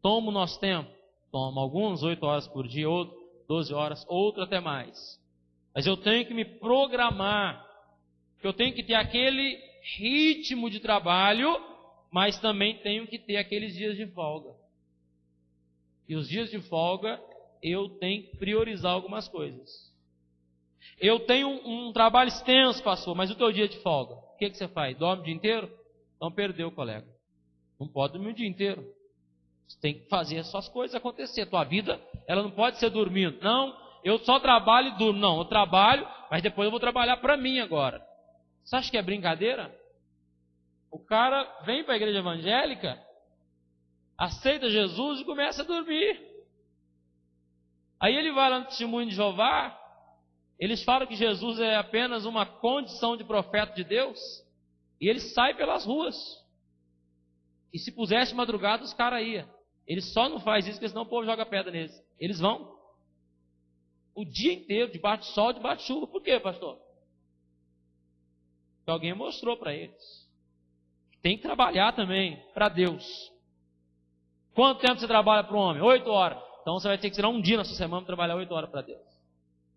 [SPEAKER 1] Toma o nosso tempo. Toma alguns, 8 horas por dia, outro 12 horas, outro até mais. Mas eu tenho que me programar. Eu tenho que ter aquele ritmo de trabalho, mas também tenho que ter aqueles dias de folga. E os dias de folga, eu tenho que priorizar algumas coisas. Eu tenho um trabalho extenso, pastor, mas o teu dia de folga, o que você faz? Dorme o dia inteiro? Não perdeu, colega. Não pode dormir o dia inteiro. Você tem que fazer as suas coisas acontecer. Tua vida, ela não pode ser dormindo. Não, eu só trabalho e durmo. Não, eu trabalho, mas depois eu vou trabalhar para mim agora. Você acha que é brincadeira? O cara vem para a igreja evangélica, aceita Jesus e começa a dormir. Aí ele vai lá no Testemunho de Jeová, eles falam que Jesus é apenas uma condição de profeta de Deus, e ele sai pelas ruas. E se pusesse madrugada, os caras iam. Ele só não faz isso, porque senão o povo joga pedra neles. Eles vão o dia inteiro, debaixo de sol, debaixo de chuva. Por quê, pastor? Porque alguém mostrou para eles. Tem que trabalhar também para Deus. Quanto tempo você trabalha para o homem? 8 horas. Então você vai ter que tirar um dia na sua semana para trabalhar 8 horas para Deus.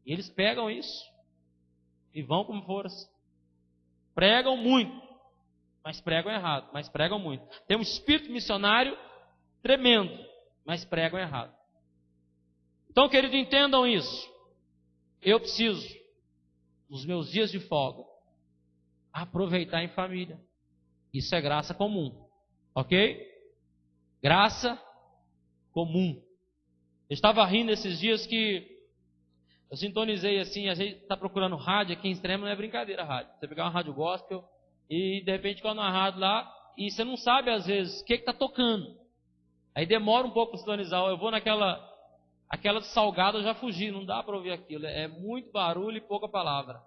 [SPEAKER 1] E eles pegam isso e vão como força. Pregam muito, mas pregam errado. Mas pregam muito. Tem um espírito missionário tremendo, mas pregam errado. Então, querido, entendam isso. Eu preciso, nos meus dias de folga, aproveitar em família. Isso é graça comum. Ok? Graça comum. Eu estava rindo esses dias que eu sintonizei assim, a gente está procurando rádio aqui em Extrema, não é brincadeira rádio. Você pegar uma rádio gospel e de repente coloca uma rádio lá e você não sabe às vezes o que está tocando. Aí demora um pouco para sintonizar. Eu vou aquela de salgado, eu já fugi, não dá para ouvir aquilo. É muito barulho e pouca palavra.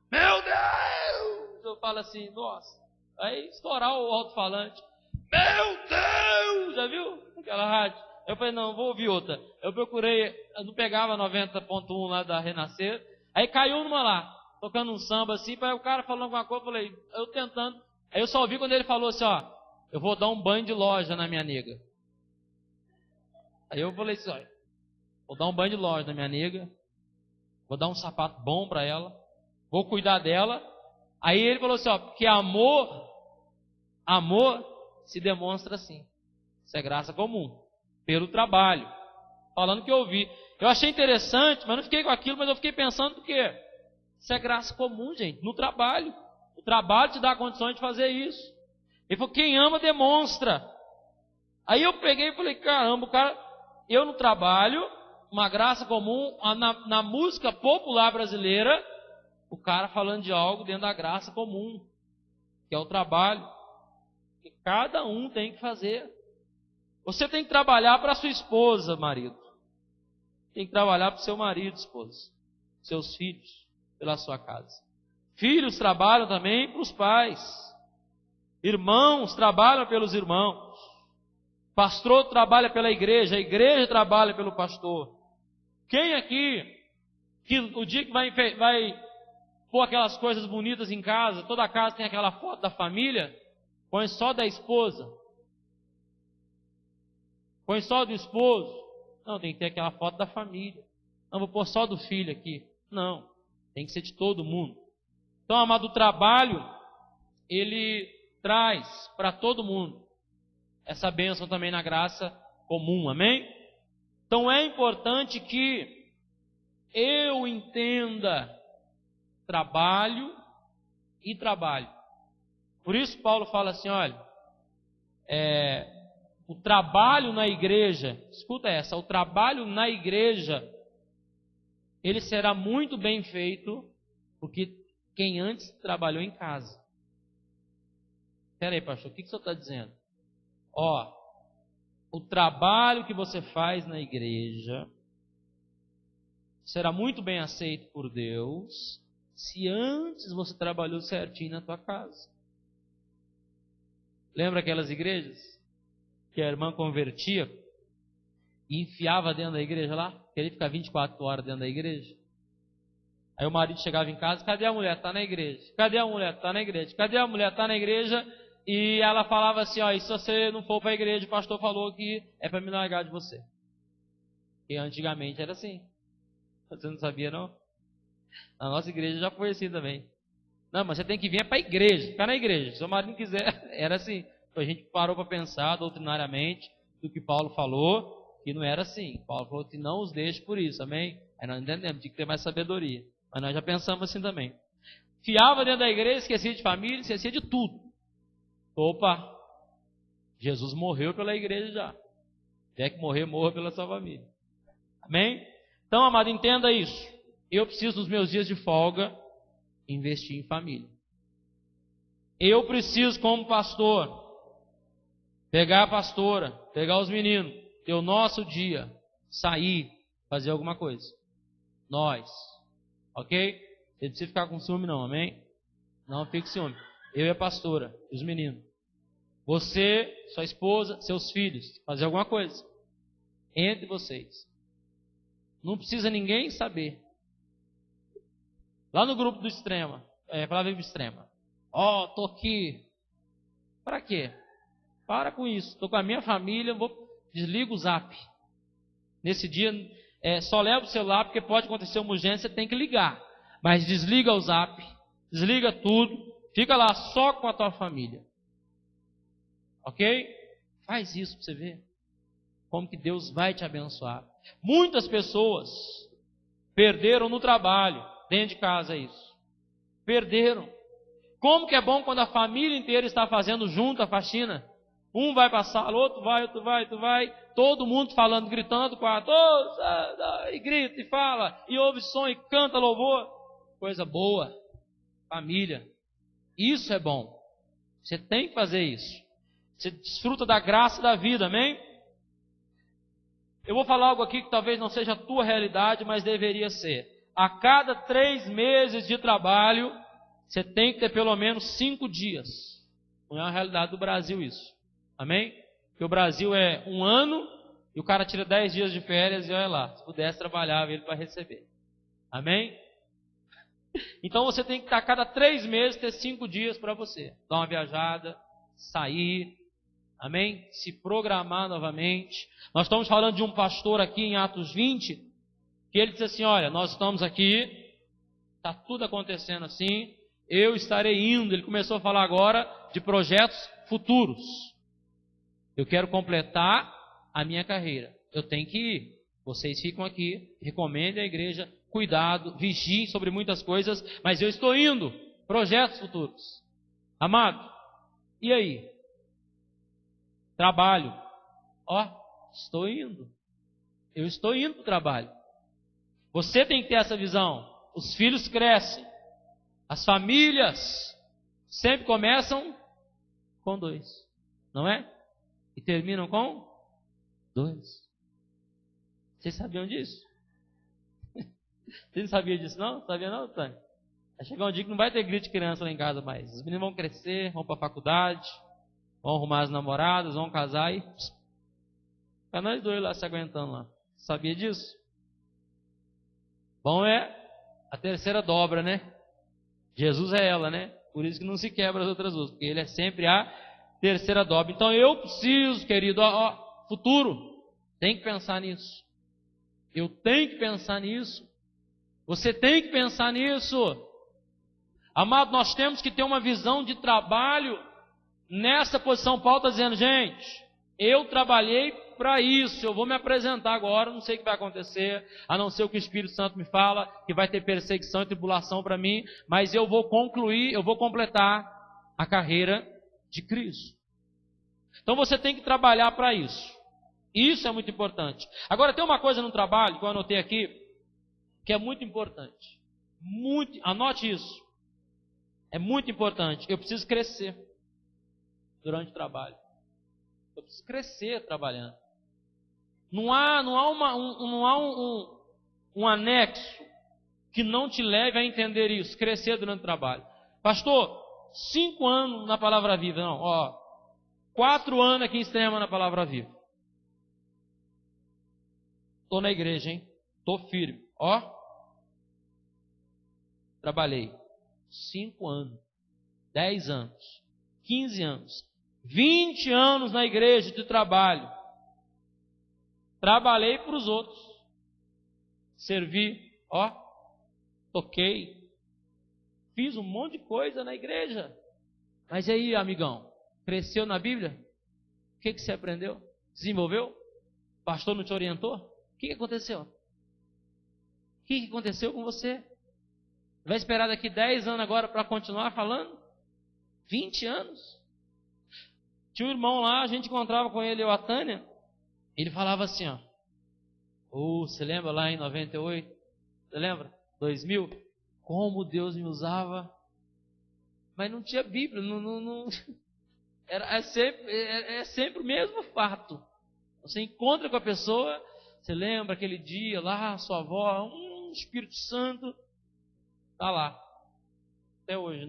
[SPEAKER 1] Meu Deus! Eu falo assim, nossa. Aí estourar o alto-falante. Meu Deus! Já viu aquela rádio? Eu falei, não, vou ouvir outra. Eu procurei, eu não pegava 90.1 lá da Renascer. Aí caiu numa lá, tocando um samba assim. Aí o cara falando alguma coisa, eu falei, eu tentando. Aí eu só ouvi quando ele falou assim, ó, eu vou dar um banho de loja na minha nega. Aí eu falei assim, olha, vou dar um banho de loja na minha nega. Vou dar um sapato bom para ela. Vou cuidar dela. Aí ele falou assim, ó, porque amor se demonstra assim. Isso é graça comum. Pelo trabalho. Falando que eu ouvi. Eu achei interessante, mas não fiquei com aquilo, mas eu fiquei pensando porque isso é graça comum, gente, no trabalho. O trabalho te dá condições de fazer isso. Ele falou, quem ama demonstra. Aí eu peguei e falei, caramba, o cara, eu no trabalho, uma graça comum, na música popular brasileira, o cara falando de algo dentro da graça comum, que é o trabalho, que cada um tem que fazer. Você tem que trabalhar para sua esposa, marido. Tem que trabalhar para o seu marido, esposa. Seus filhos, pela sua casa. Filhos trabalham também para os pais. Irmãos trabalham pelos irmãos. Pastor trabalha pela igreja. A igreja trabalha pelo pastor. Quem aqui, que o dia que vai pôr aquelas coisas bonitas em casa, toda casa tem aquela foto da família, põe só da esposa. Põe só do esposo. Não, tem que ter aquela foto da família. Não, vou pôr só do filho aqui. Não, tem que ser de todo mundo. Então, amado, o trabalho, ele traz para todo mundo essa bênção também na graça comum, amém? Então, é importante que eu entenda trabalho e trabalho. Por isso, Paulo fala assim, olha, o trabalho na igreja, escuta essa, o trabalho na igreja, ele será muito bem feito, porque quem antes trabalhou em casa. Espera aí, pastor, o que o senhor está dizendo? Ó, o trabalho que você faz na igreja será muito bem aceito por Deus, se antes você trabalhou certinho na tua casa. Lembra aquelas igrejas que a irmã convertia e enfiava dentro da igreja lá? Queria ficar 24 horas dentro da igreja. Aí o marido chegava em casa, cadê a mulher? Está na igreja. Cadê a mulher? Está na igreja. Cadê a mulher? Está na igreja. E ela falava assim, ó, e se você não for para a igreja, o pastor falou que é para me largar de você. E antigamente era assim. Você não sabia, não? A nossa igreja já foi assim também. Não, mas você tem que vir para a igreja, ficar na igreja. Se o marido não quiser, era assim. A gente parou para pensar doutrinariamente do que Paulo falou, que não era assim. Paulo falou que não os deixe por isso, amém? Aí nós entendemos, tinha que ter mais sabedoria. Mas nós já pensamos assim também. Fiava dentro da igreja, esquecia de família, esquecia de tudo. Opa, Jesus morreu pela igreja já. Quer que morrer, morra pela sua família. Amém? Então, amado, entenda isso. Eu preciso, nos meus dias de folga, investir em família. Eu preciso, como pastor, pegar a pastora, pegar os meninos, ter o nosso dia, sair, fazer alguma coisa. Nós. Ok? Você não precisa ficar com ciúme não, amém? Não fique com ciúme. Eu e a pastora, e os meninos. Você, sua esposa, seus filhos, fazer alguma coisa. Entre vocês. Não precisa ninguém saber. Lá no grupo do Extrema, palavra Extrema. Ó, tô aqui. Para quê? Para com isso. Tô com a minha família, desliga o zap. Nesse dia, só leva o celular, porque pode acontecer uma urgência, tem que ligar. Mas desliga o zap, desliga tudo, fica lá só com a tua família. Ok? Faz isso para você ver como que Deus vai te abençoar. Muitas pessoas Perderam no trabalho, dentro de casa isso. Perderam. Como que é bom quando a família inteira está fazendo junto a faxina? Um vai para a sala, outro vai, todo mundo falando, gritando, quarto, e grita, e fala, e ouve som, e canta louvor. Coisa boa, família. Isso é bom. Você tem que fazer isso. Você desfruta da graça da vida, amém? Eu vou falar algo aqui que talvez não seja a tua realidade, mas deveria ser. A cada 3 meses de trabalho, você tem que ter pelo menos 5 dias. Não é a realidade do Brasil isso. Amém? Porque o Brasil é 1 ano e o cara tira 10 dias de férias e olha lá, se pudesse trabalhar ele para receber. Amém? Então você tem que a cada 3 meses ter 5 dias para você. Dar uma viajada, sair, amém? Se programar novamente. Nós estamos falando de um pastor aqui em Atos 20, que ele disse assim, olha, nós estamos aqui, está tudo acontecendo assim, eu estarei indo. Ele começou a falar agora de projetos futuros. Eu quero completar a minha carreira. Eu tenho que ir. Vocês ficam aqui, recomendem a igreja, cuidado, vigiem sobre muitas coisas, mas eu estou indo. Projetos futuros. Amado, e aí? Trabalho. Estou indo. Eu estou indo para o trabalho. Você tem que ter essa visão. Os filhos crescem. As famílias sempre começam com 2. Não é? E terminam com 2. Vocês sabiam disso? Você não sabia disso não? Sabia não, Tânia? Vai chegar um dia que não vai ter grito de criança lá em casa mais. Os meninos vão crescer, vão para a faculdade, vão arrumar as namoradas, vão casar e... Fica nós 2 lá se aguentando lá. Sabia disso? Bom é a terceira dobra, né? Jesus é ela, né? Por isso que não se quebra as outras 2, porque ele é sempre a terceira dobra. Então eu preciso, querido, futuro, tem que pensar nisso. Eu tenho que pensar nisso. Você tem que pensar nisso. Amado, nós temos que ter uma visão de trabalho nessa posição. Paulo está dizendo, gente, eu trabalhei para isso, eu vou me apresentar agora, não sei o que vai acontecer, a não ser o que o Espírito Santo me fala, que vai ter perseguição e tribulação para mim, mas eu vou concluir, eu vou completar a carreira de Cristo. Então você tem que trabalhar para isso. Isso é muito importante. Agora tem uma coisa no trabalho que eu anotei aqui, que é muito importante. Anote isso. É muito importante. Eu preciso crescer durante o trabalho. Eu preciso crescer trabalhando. Não há um anexo que não te leve a entender isso, crescer durante o trabalho. Pastor, 5 anos na Palavra Viva, não, 4 anos aqui em Extrema na Palavra Viva. Estou na igreja, hein? Estou firme. Trabalhei 5 anos, 10 anos, 15 anos, 20 anos na igreja de trabalho. Trabalhei para os outros. Servi, toquei. Fiz um monte de coisa na igreja. Mas e aí, amigão? Cresceu na Bíblia? O que você aprendeu? Desenvolveu? O pastor não te orientou? O que aconteceu? O que aconteceu com você? Vai esperar daqui 10 anos agora para continuar falando? 20 anos? Tinha um irmão lá, a gente encontrava com ele, a Tânia. Ele falava assim, você lembra lá em 98? Você lembra? 2000? Como Deus me usava. Mas não tinha Bíblia, é sempre o mesmo fato. Você encontra com a pessoa, você lembra aquele dia lá, sua avó, Espírito Santo, está lá. Até hoje,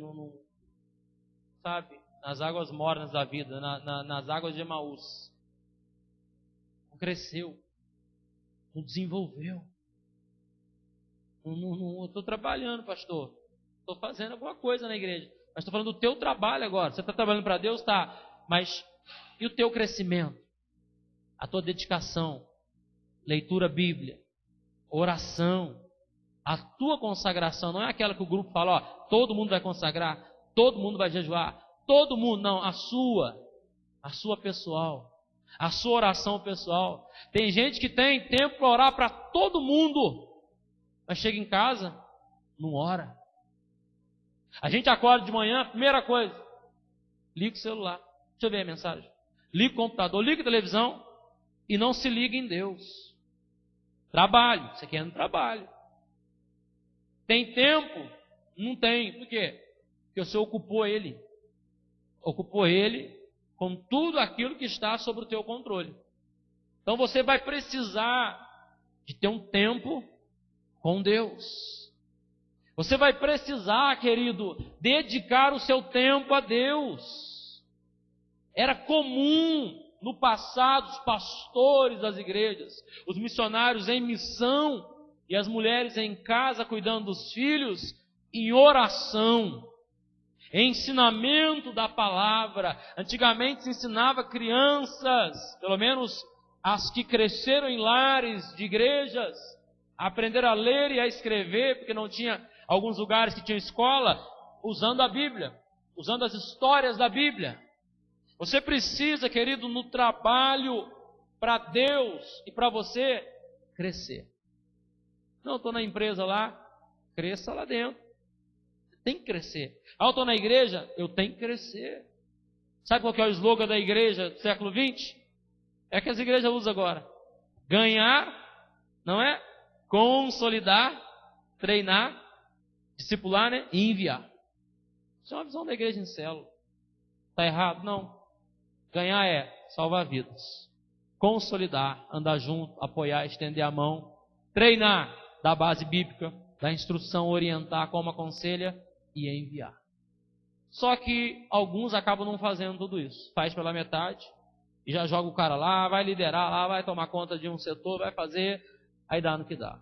[SPEAKER 1] sabe, nas águas mornas da vida, nas águas de Emaús. Não cresceu, não desenvolveu. Eu estou trabalhando, pastor. Estou fazendo alguma coisa na igreja. Mas estou falando do teu trabalho agora. Você está trabalhando para Deus? Tá. Mas e o teu crescimento? A tua dedicação? Leitura Bíblia? Oração? A tua consagração? Não é aquela que o grupo fala, todo mundo vai consagrar, todo mundo vai jejuar, todo mundo. Não, a sua pessoal. A sua oração pessoal. Tem gente que tem tempo para orar para todo mundo. Mas chega em casa, não ora. A gente acorda de manhã, primeira coisa, liga o celular. Deixa eu ver a mensagem. Liga o computador, liga a televisão e não se liga em Deus. Trabalho, você quer no trabalho. Tem tempo? Não tem. Por quê? Porque você ocupou ele. Ocupou ele com tudo aquilo que está sob o teu controle. Então você vai precisar de ter um tempo com Deus. Você vai precisar, querido, dedicar o seu tempo a Deus. Era comum no passado os pastores das igrejas, os missionários em missão e as mulheres em casa cuidando dos filhos, em oração, em ensinamento da palavra. Antigamente se ensinava crianças, pelo menos as que cresceram em lares de igrejas, a aprender a ler e a escrever, porque não tinha alguns lugares que tinham escola, usando a Bíblia, usando as histórias da Bíblia. Você precisa, querido, no trabalho para Deus e para você crescer. Não, estou na empresa lá, cresça lá dentro. Tem que crescer. Ah, eu estou na igreja, eu tenho que crescer. Sabe qual que é o slogan da igreja do século XX? É que as igrejas usam agora. Ganhar, não é? Consolidar, treinar, discipular, né? E enviar. Isso é uma visão da igreja em célula. Está errado? Não. Ganhar é salvar vidas. Consolidar, andar junto, apoiar, estender a mão. Treinar, dar base bíblica, dar instrução, orientar como aconselha e enviar. Só que alguns acabam não fazendo tudo isso. Faz pela metade e já joga o cara lá, vai liderar lá, vai tomar conta de um setor, vai fazer, aí dá no que dá.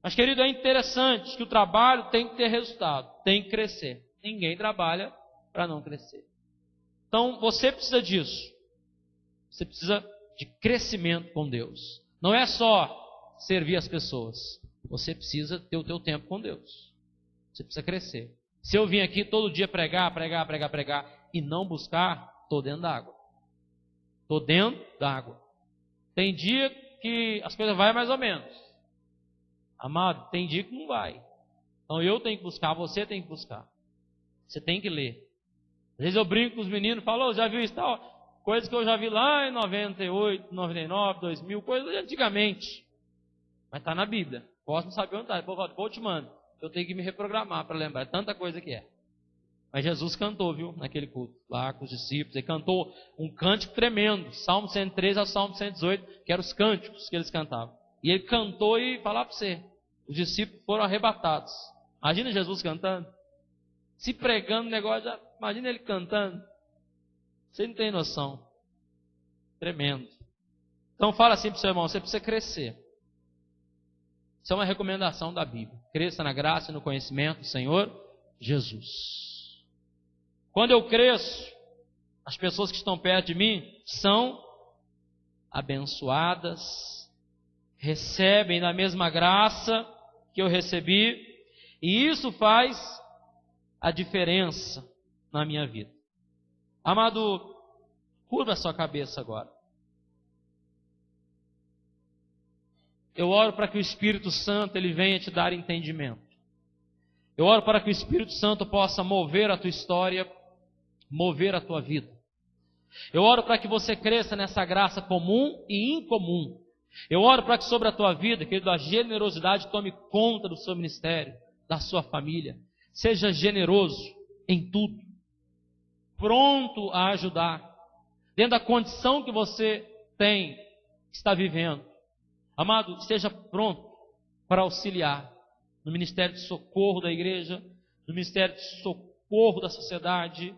[SPEAKER 1] Mas, querido, é interessante que o trabalho tem que ter resultado, tem que crescer. Ninguém trabalha para não crescer. Então, você precisa disso. Você precisa de crescimento com Deus. Não é só servir as pessoas. Você precisa ter o teu tempo com Deus. Você precisa crescer. Se eu vim aqui todo dia pregar e não buscar, estou dentro d'água. Estou dentro d'água. Tem dia que as coisas vão mais ou menos. Amado, tem dia que não vai. Então eu tenho que buscar, você tem que buscar. Você tem que ler. Às vezes eu brinco com os meninos, falo, já viu isso tal? Coisas que eu já vi lá em 98, 99, 2000, coisas de antigamente. Mas está na Bíblia. Posso não saber onde está. Depois eu te mando. Eu tenho que me reprogramar para lembrar. É tanta coisa que é. Mas Jesus cantou, viu? Naquele culto. Lá com os discípulos. Ele cantou um cântico tremendo. Salmo 113 ao Salmo 118. Que eram os cânticos que eles cantavam. E ele cantou e falar para você. Os discípulos foram arrebatados. Imagina Jesus cantando. Se pregando o negócio. Já, imagina ele cantando. Você não tem noção. Tremendo. Então fala assim para o seu irmão. Você precisa crescer. Isso é uma recomendação da Bíblia. Cresça na graça e no conhecimento do Senhor Jesus. Quando eu cresço, as pessoas que estão perto de mim são abençoadas, recebem da mesma graça que eu recebi, e isso faz a diferença na minha vida. Amado, curva a sua cabeça agora. Eu oro para que o Espírito Santo ele venha te dar entendimento. Eu oro para que o Espírito Santo possa mover a tua história, mover a tua vida. Eu oro para que você cresça nessa graça comum e incomum. Eu oro para que sobre a tua vida, querido, a generosidade tome conta do seu ministério, da sua família. Seja generoso em tudo. Pronto a ajudar. Dentro da condição que você tem, está vivendo. Amado, esteja pronto para auxiliar no ministério de socorro da igreja, no ministério de socorro da sociedade.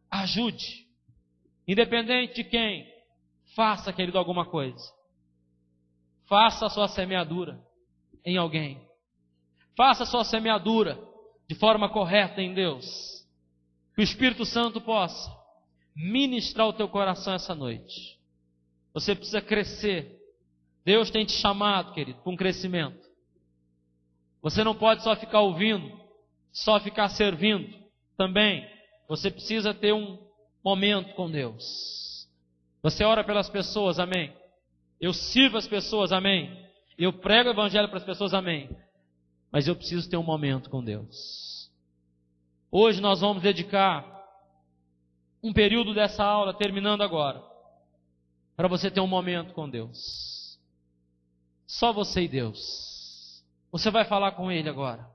[SPEAKER 1] Ajude. Independente de quem, faça, querido, alguma coisa. Faça a sua semeadura em alguém. Faça a sua semeadura de forma correta em Deus. Que o Espírito Santo possa ministrar o teu coração essa noite. Você precisa crescer. Deus tem te chamado, querido, para um crescimento. Você não pode só ficar ouvindo, só ficar servindo. Também, você precisa ter um momento com Deus. Você ora pelas pessoas, amém? Eu sirvo as pessoas, amém? Eu prego o evangelho para as pessoas, amém? mas eu preciso ter um momento com Deus. Hoje nós vamos dedicar um período dessa aula, terminando agora, para você ter um momento com Deus. Só você e Deus. Você vai falar com Ele agora.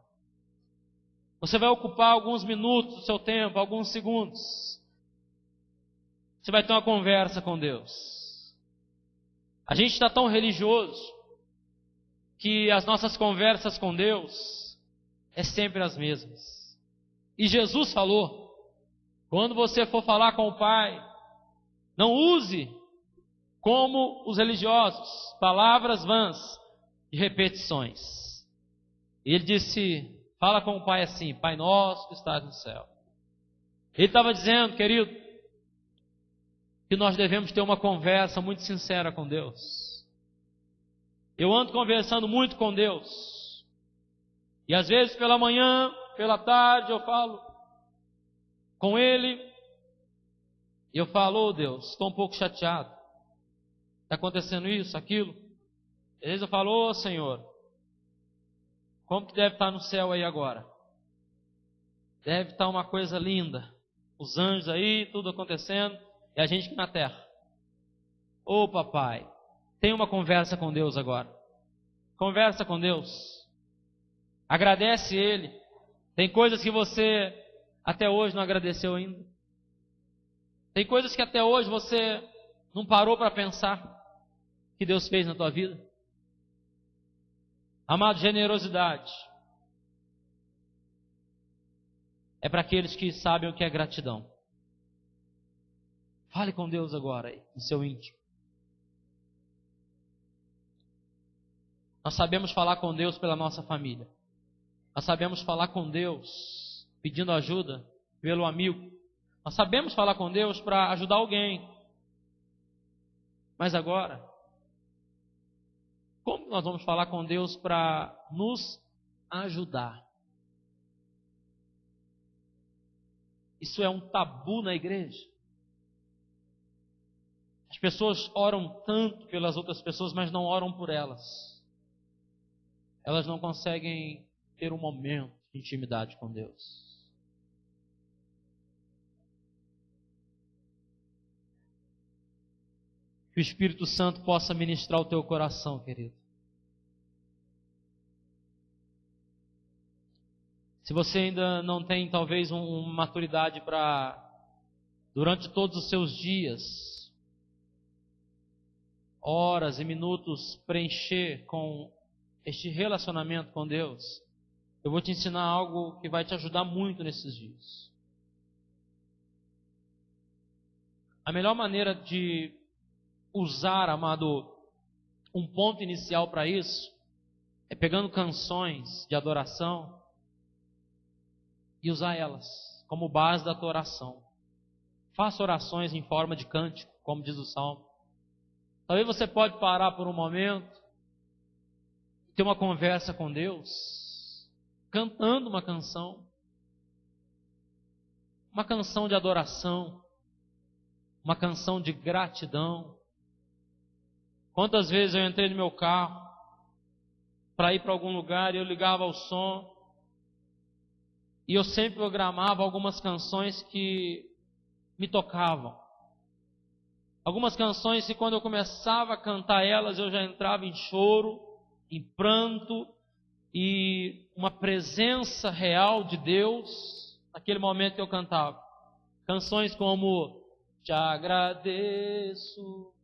[SPEAKER 1] Você vai ocupar alguns minutos do seu tempo, alguns segundos. Você vai ter uma conversa com Deus. A gente está tão religioso que as nossas conversas com Deus é sempre as mesmas. E Jesus falou, quando você for falar com o Pai, não use como os religiosos, palavras vãs e repetições. Ele disse, fala com o Pai assim, Pai nosso que estás no céu. Ele estava dizendo, querido, que nós devemos ter uma conversa muito sincera com Deus. Eu ando conversando muito com Deus. E às vezes pela manhã, pela tarde, eu falo com Ele. E eu falo, Deus, estou um pouco chateado. Está acontecendo isso, aquilo. Às vezes eu falo, Senhor, como que deve estar no céu aí agora? Deve estar uma coisa linda. Os anjos aí, tudo acontecendo. E a gente aqui na terra. Papai, tenha uma conversa com Deus agora. Conversa com Deus. Agradece Ele. Tem coisas que você até hoje não agradeceu ainda. Tem coisas que até hoje você não parou para pensar que Deus fez na tua vida. Amado, generosidade é para aqueles que sabem o que é gratidão. Fale com Deus agora, aí, no seu íntimo. Nós sabemos falar com Deus pela nossa família. Nós sabemos falar com Deus pedindo ajuda pelo amigo. Nós sabemos falar com Deus para ajudar alguém. Mas agora, como nós vamos falar com Deus para nos ajudar? Isso é um tabu na igreja. As pessoas oram tanto pelas outras pessoas, mas não oram por elas. Elas não conseguem ter um momento de intimidade com Deus. Que o Espírito Santo possa ministrar o teu coração, querido. Se você ainda não tem, talvez, uma maturidade para, durante todos os seus dias, horas e minutos, preencher com este relacionamento com Deus, eu vou te ensinar algo que vai te ajudar muito nesses dias. A melhor maneira de usar, amado, um ponto inicial para isso, é pegando canções de adoração e usar elas como base da tua oração. Faça orações em forma de cântico, como diz o Salmo. Talvez você pode parar por um momento, ter uma conversa com Deus, cantando uma canção de adoração, uma canção de gratidão. Quantas vezes eu entrei no meu carro para ir para algum lugar e eu ligava o som e eu sempre programava algumas canções que me tocavam. Algumas canções que quando eu começava a cantar elas eu já entrava em choro, em pranto e uma presença real de Deus naquele momento que eu cantava. Canções como Te agradeço.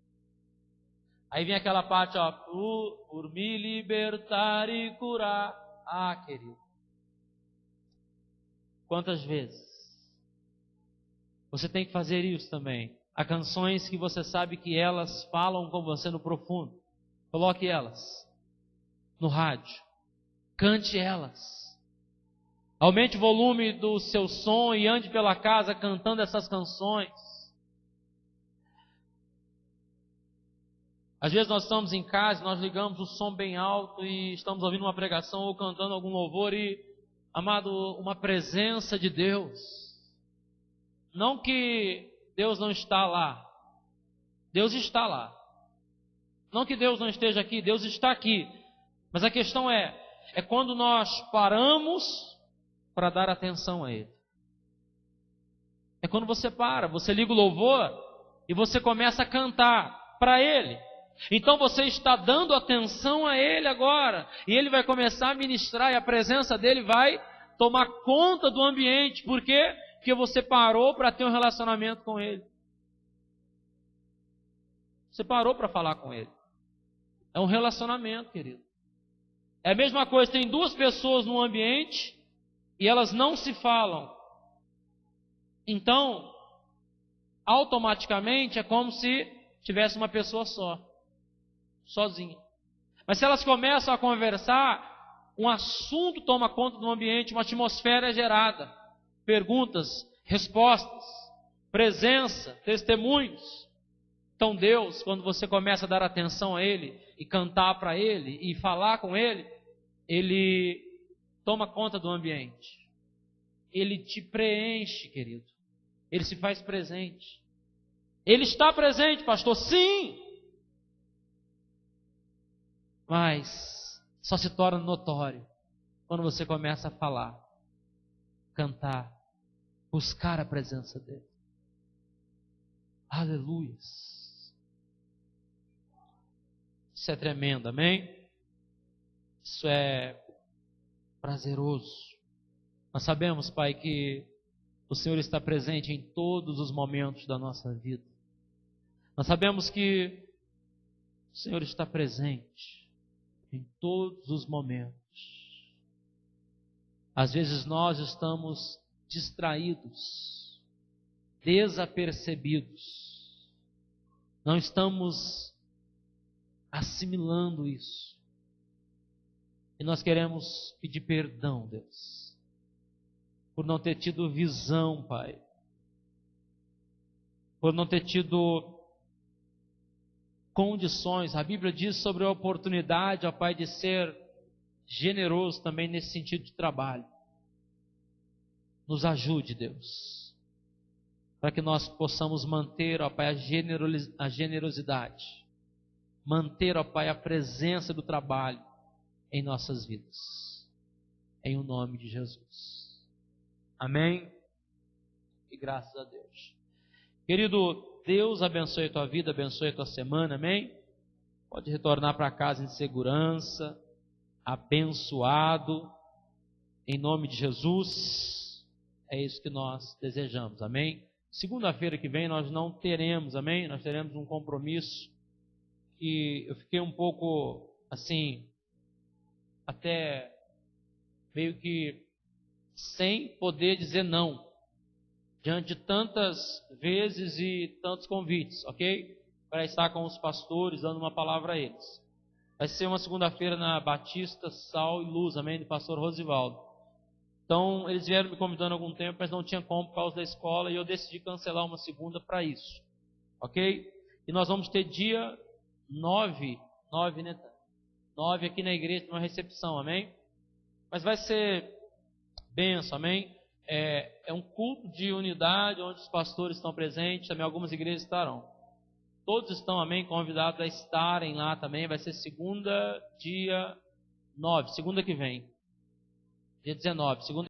[SPEAKER 1] Aí vem aquela parte, ó, por me libertar e curar. Ah, querido. Quantas vezes você tem que fazer isso também? Há canções que você sabe que elas falam com você no profundo. Coloque elas no rádio. Cante elas. Aumente o volume do seu som e ande pela casa cantando essas canções. Às vezes nós estamos em casa, nós ligamos o som bem alto e estamos ouvindo uma pregação ou cantando algum louvor e, amado, uma presença de Deus. Não que Deus não está lá. Deus está lá. Não que Deus não esteja aqui, Deus está aqui. Mas a questão é, é quando nós paramos para dar atenção a Ele. É quando você para, você liga o louvor e você começa a cantar para Ele. Então você está dando atenção a Ele agora, e Ele vai começar a ministrar, e a presença dEle vai tomar conta do ambiente. Por quê? Porque você parou para ter um relacionamento com Ele. Você parou para falar com Ele. É um relacionamento, querido. É a mesma coisa, tem duas pessoas no ambiente e elas não se falam. Então, automaticamente é como se tivesse uma pessoa só, sozinha. Mas se elas começam a conversar, um assunto toma conta do ambiente, uma atmosfera é gerada. Perguntas, respostas, presença, testemunhos. Então Deus, quando você começa a dar atenção a Ele, e cantar para Ele, e falar com Ele, Ele toma conta do ambiente. Ele te preenche, querido. Ele se faz presente. Ele está presente, pastor? Sim! Mas só se torna notório quando você começa a falar, cantar, buscar a presença dEle. Aleluias! Isso é tremendo, amém? Isso é prazeroso. Nós sabemos, Pai, que o Senhor está presente em todos os momentos da nossa vida. Nós sabemos que o Senhor está presente em todos os momentos. Às vezes nós estamos distraídos, desapercebidos. Não estamos assimilando isso. E nós queremos pedir perdão, Deus, por não ter tido visão, Pai, por não ter tido condições. A Bíblia diz sobre a oportunidade, ó Pai, de ser generoso também nesse sentido de trabalho. Nos ajude, Deus, para que nós possamos manter, ó Pai, a generosidade, manter, ó Pai, a presença do trabalho em nossas vidas, em o nome de Jesus. Amém? E graças a Deus. Querido, Deus abençoe a tua vida, abençoe a tua semana, amém? Pode retornar para casa em segurança, abençoado, em nome de Jesus. É isso que nós desejamos, amém? Segunda-feira que vem nós não teremos, amém? Nós teremos um compromisso que eu fiquei um pouco, assim, até meio que sem poder dizer não, diante de tantas vezes e tantos convites, ok? Para estar com os pastores, dando uma palavra a eles. Vai ser uma segunda-feira na Batista, Sal e Luz, amém? Do pastor Rosivaldo. Então, eles vieram me convidando há algum tempo, mas não tinha como por causa da escola, e eu decidi cancelar uma segunda para isso, ok? E nós vamos ter dia 9, né? 9 aqui na igreja, uma recepção, amém? Mas vai ser bênção, amém? É um culto de unidade, onde os pastores estão presentes, também algumas igrejas estarão. Todos estão, amém, convidados a estarem lá também. Vai ser segunda, dia 9, segunda que vem. Dia 19, segunda